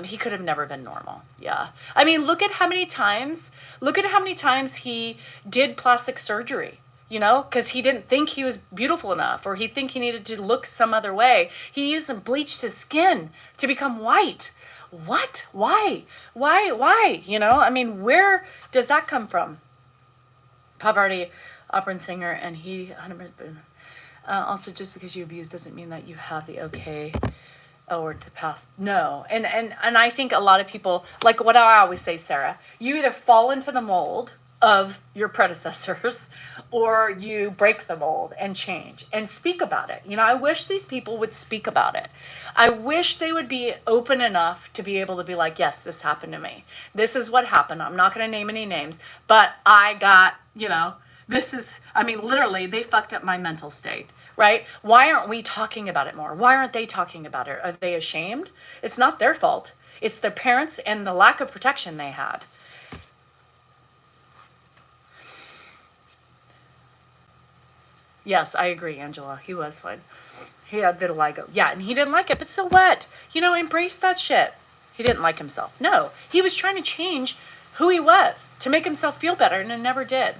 He could have never been normal. Yeah. I mean, look at how many times he did plastic surgery. You know, because he didn't think he was beautiful enough, or he think he needed to look some other way. He used and bleached his skin to become white. What? Why? You know, I mean, where does that come from? Pavarotti, opera and singer, and he also, just because you abuse doesn't mean that you have the okay or to pass. No. And I think a lot of people, like what I always say, Sarah, you either fall into the mold of your predecessors, or you break the mold and change and speak about it. You know, I wish these people would speak about it. I wish they would be open enough to be able to be like, yes, this happened to me. This is what happened. I'm not going to name any names, but I got, you know, literally, they fucked up my mental state, right? Why aren't we talking about it more? Why aren't they talking about it? Are they ashamed? It's not their fault. It's their parents and the lack of protection they had. Yes, I agree, Angela. He was fine. He had vitiligo. Yeah, and he didn't like it, but so what? You know, embrace that shit. He didn't like himself. No, he was trying to change who he was to make himself feel better, and it never did.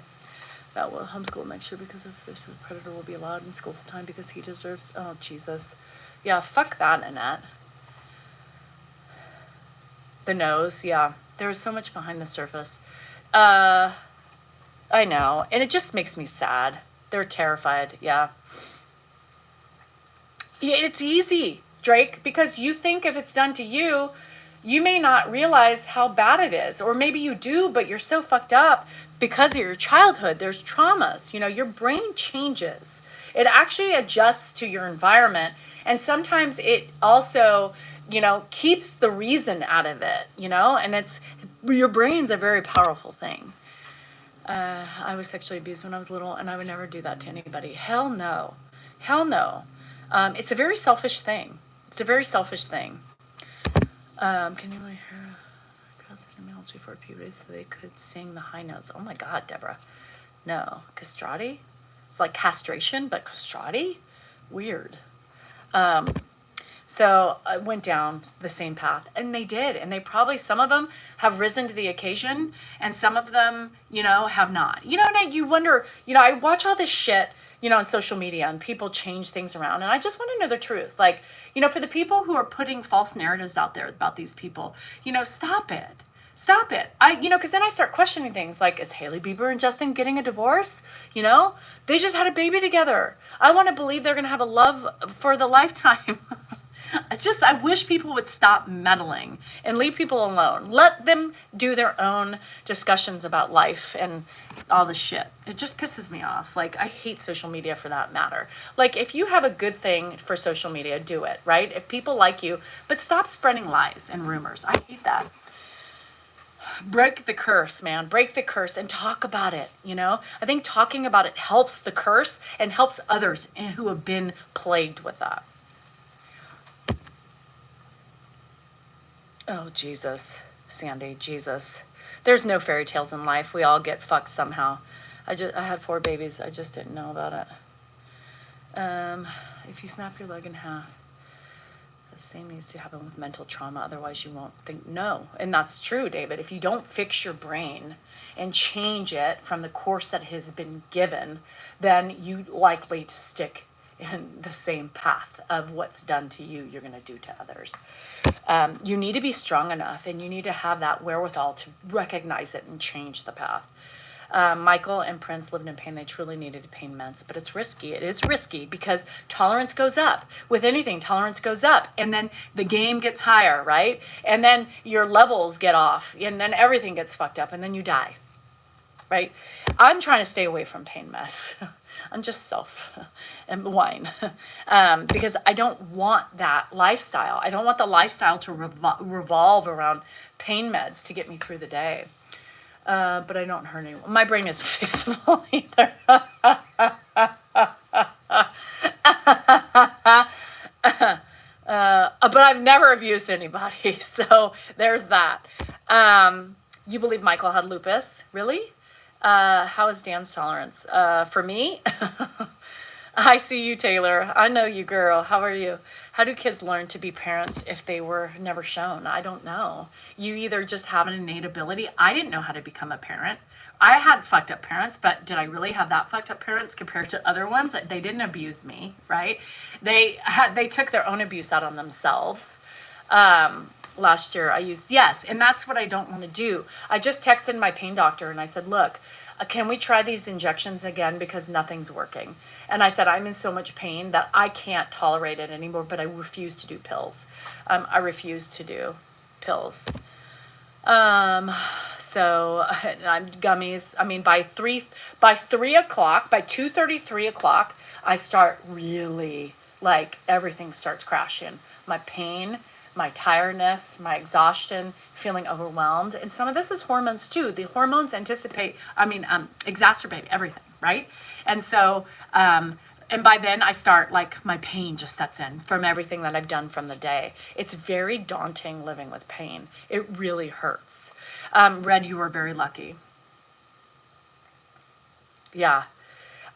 That will homeschool next year because if this predator will be allowed in school full time because he deserves. Oh, Jesus. Yeah, fuck that, Annette. The nose, yeah. There was so much behind the surface. I know, and it just makes me sad. They're terrified, yeah. It's easy, Drake, because you think if it's done to you, you may not realize how bad it is. Or maybe you do, but you're so fucked up because of your childhood. There's traumas. You know, your brain changes. It actually adjusts to your environment. And sometimes it also, you know, keeps the reason out of it, you know. And your brain's a very powerful thing. I was sexually abused when I was little, and I would never do that to anybody. Hell no. Hell no. It's a very selfish thing. Can you really hear girls in the males before puberty so they could sing the high notes? Oh my God, Deborah. No. Castrati? It's like castration, but castrati? Weird. So I went down the same path, and they did. And they probably, some of them have risen to the occasion, and some of them, have not. And you wonder, I watch all this shit, on social media, and people change things around. And I just want to know the truth. Like, for the people who are putting false narratives out there about these people, stop it. Stop it. Because then I start questioning things like, is Hailey Bieber and Justin getting a divorce? They just had a baby together. I want to believe they're going to have a love for the lifetime. I wish people would stop meddling and leave people alone. Let them do their own discussions about life and all this shit. It just pisses me off. Like, I hate social media for that matter. Like, if you have a good thing for social media, do it, right? If people like you, but stop spreading lies and rumors. I hate that. Break the curse, man. Break the curse and talk about it, I think talking about it helps the curse and helps others who have been plagued with that. Oh, Jesus, Sandy, Jesus. There's no fairy tales in life. We all get fucked somehow. I had 4 babies. I just didn't know about it. If you snap your leg in half, the same needs to happen with mental trauma. Otherwise, you won't think. No. And that's true, David. If you don't fix your brain and change it from the course that has been given, then you likely to stick in the same path of what's done to you, you're going to do to others. You need to be strong enough, and you need to have that wherewithal to recognize it and change the path. Michael and Prince lived in pain. They truly needed pain meds, but it's risky. It is risky because tolerance goes up. With anything, tolerance goes up, and then the game gets higher, right? And then your levels get off, and then everything gets fucked up, and then you die, right? I'm trying to stay away from pain meds. I'm just self and wine because I don't want that lifestyle. I don't want the lifestyle to revolve around pain meds to get me through the day. But I don't hurt anyone. My brain isn't fixable either. But I've never abused anybody, so there's that. You believe Michael had lupus? Really? How is Dan's tolerance? For me? I see you, Taylor. I know you, girl. How are you? How do kids learn to be parents if they were never shown? I don't know. You either just have an innate ability. I didn't know how to become a parent. I had fucked up parents, but did I really have that fucked up parents compared to other ones? They didn't abuse me, right? They took their own abuse out on themselves. Last year I used, yes, and that's what I don't want to do. I just texted my pain doctor and I said, look, can we try these injections again because nothing's working? And I said, I'm in so much pain that I can't tolerate it anymore, but I refuse to do pills. I refuse to do pills. So I'm gummies. I mean, by 3 o'clock, by 2:30, 3 o'clock, I start really, like, everything starts crashing. My pain, my tiredness, my exhaustion, feeling overwhelmed. And some of this is hormones too. The hormones exacerbate everything, right? And so, and by then I start, like, my pain just sets in from everything that I've done from the day. It's very daunting living with pain. It really hurts. Red, you were very lucky. Yeah.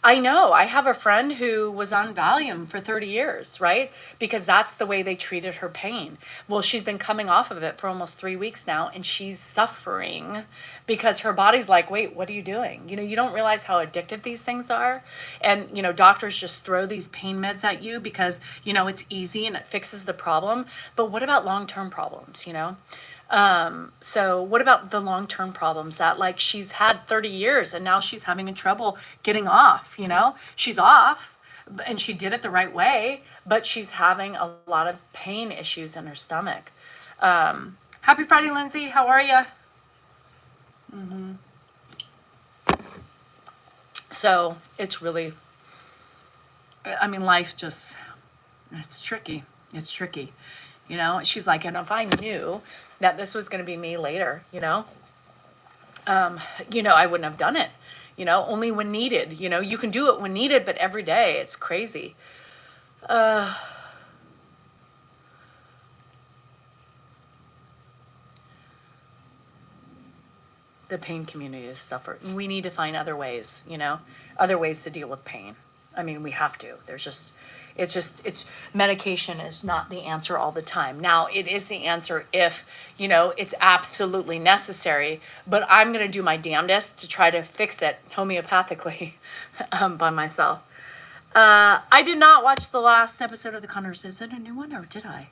I know. I have a friend who was on Valium for 30 years, right? Because that's the way they treated her pain. Well, she's been coming off of it for almost 3 weeks now, and she's suffering because her body's like, wait, what are you doing? You don't realize how addictive these things are. And, doctors just throw these pain meds at you because, it's easy and it fixes the problem. But what about long-term problems, So what about the long-term problems that, like, she's had 30 years and now she's having trouble getting off, She's off and she did it the right way, but she's having a lot of pain issues in her stomach. Happy Friday, Lindsay. How are you? So it's really, life just, it's tricky. It's tricky. She's like, and if I knew that this was going to be me later, I wouldn't have done it, only when needed. You can do it when needed, but every day it's crazy. The pain community has suffered. We need to find other ways, other ways to deal with pain. I mean, we have to. It's medication is not the answer all the time. Now, it is the answer if, it's absolutely necessary, but I'm going to do my damnedest to try to fix it homeopathically by myself. I did not watch the last episode of The Connors. Is it a new one or did I?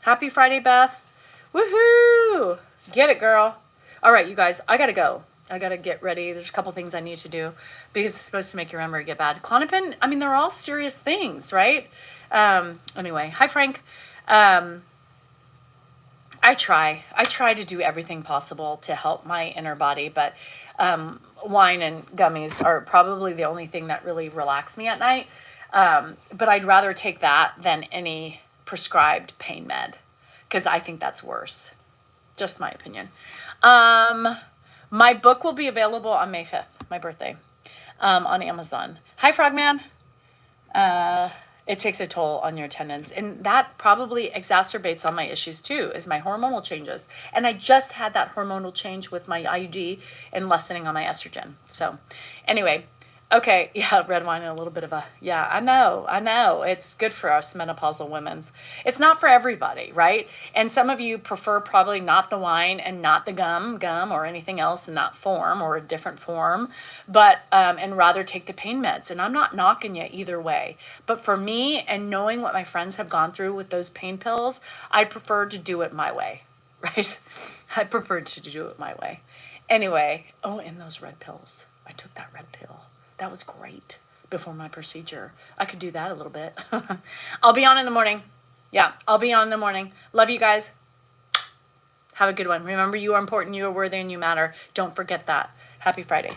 Happy Friday, Beth. Woohoo! Get it, girl. All right, you guys, I gotta go. I gotta get ready. There's a couple things I need to do because it's supposed to make your memory get bad. Klonopin, I mean, they're all serious things, right? Anyway, hi, Frank. I try to do everything possible to help my inner body, but wine and gummies are probably the only thing that really relax me at night. But I'd rather take that than any prescribed pain med because I think that's worse. Just my opinion. My book will be available on May 5th, my birthday, on Amazon. Hi, Frogman. It takes a toll on your tendons. And that probably exacerbates all my issues too, is my hormonal changes. And I just had that hormonal change with my IUD and lessening on my estrogen. So anyway, okay, yeah, red wine and a little bit of I know. It's good for us menopausal women. It's not for everybody, right? And some of you prefer probably not the wine and not the gum or anything else in that form or a different form, but, and rather take the pain meds. And I'm not knocking you either way. But for me and knowing what my friends have gone through with those pain pills, I prefer to do it my way, right? I prefer to do it my way. Anyway, and those red pills. I took that red pill. That was great before my procedure. I could do that a little bit. I'll be on in the morning. Yeah, I'll be on in the morning. Love you guys. Have a good one. Remember, you are important, you are worthy, and you matter. Don't forget that. Happy Friday.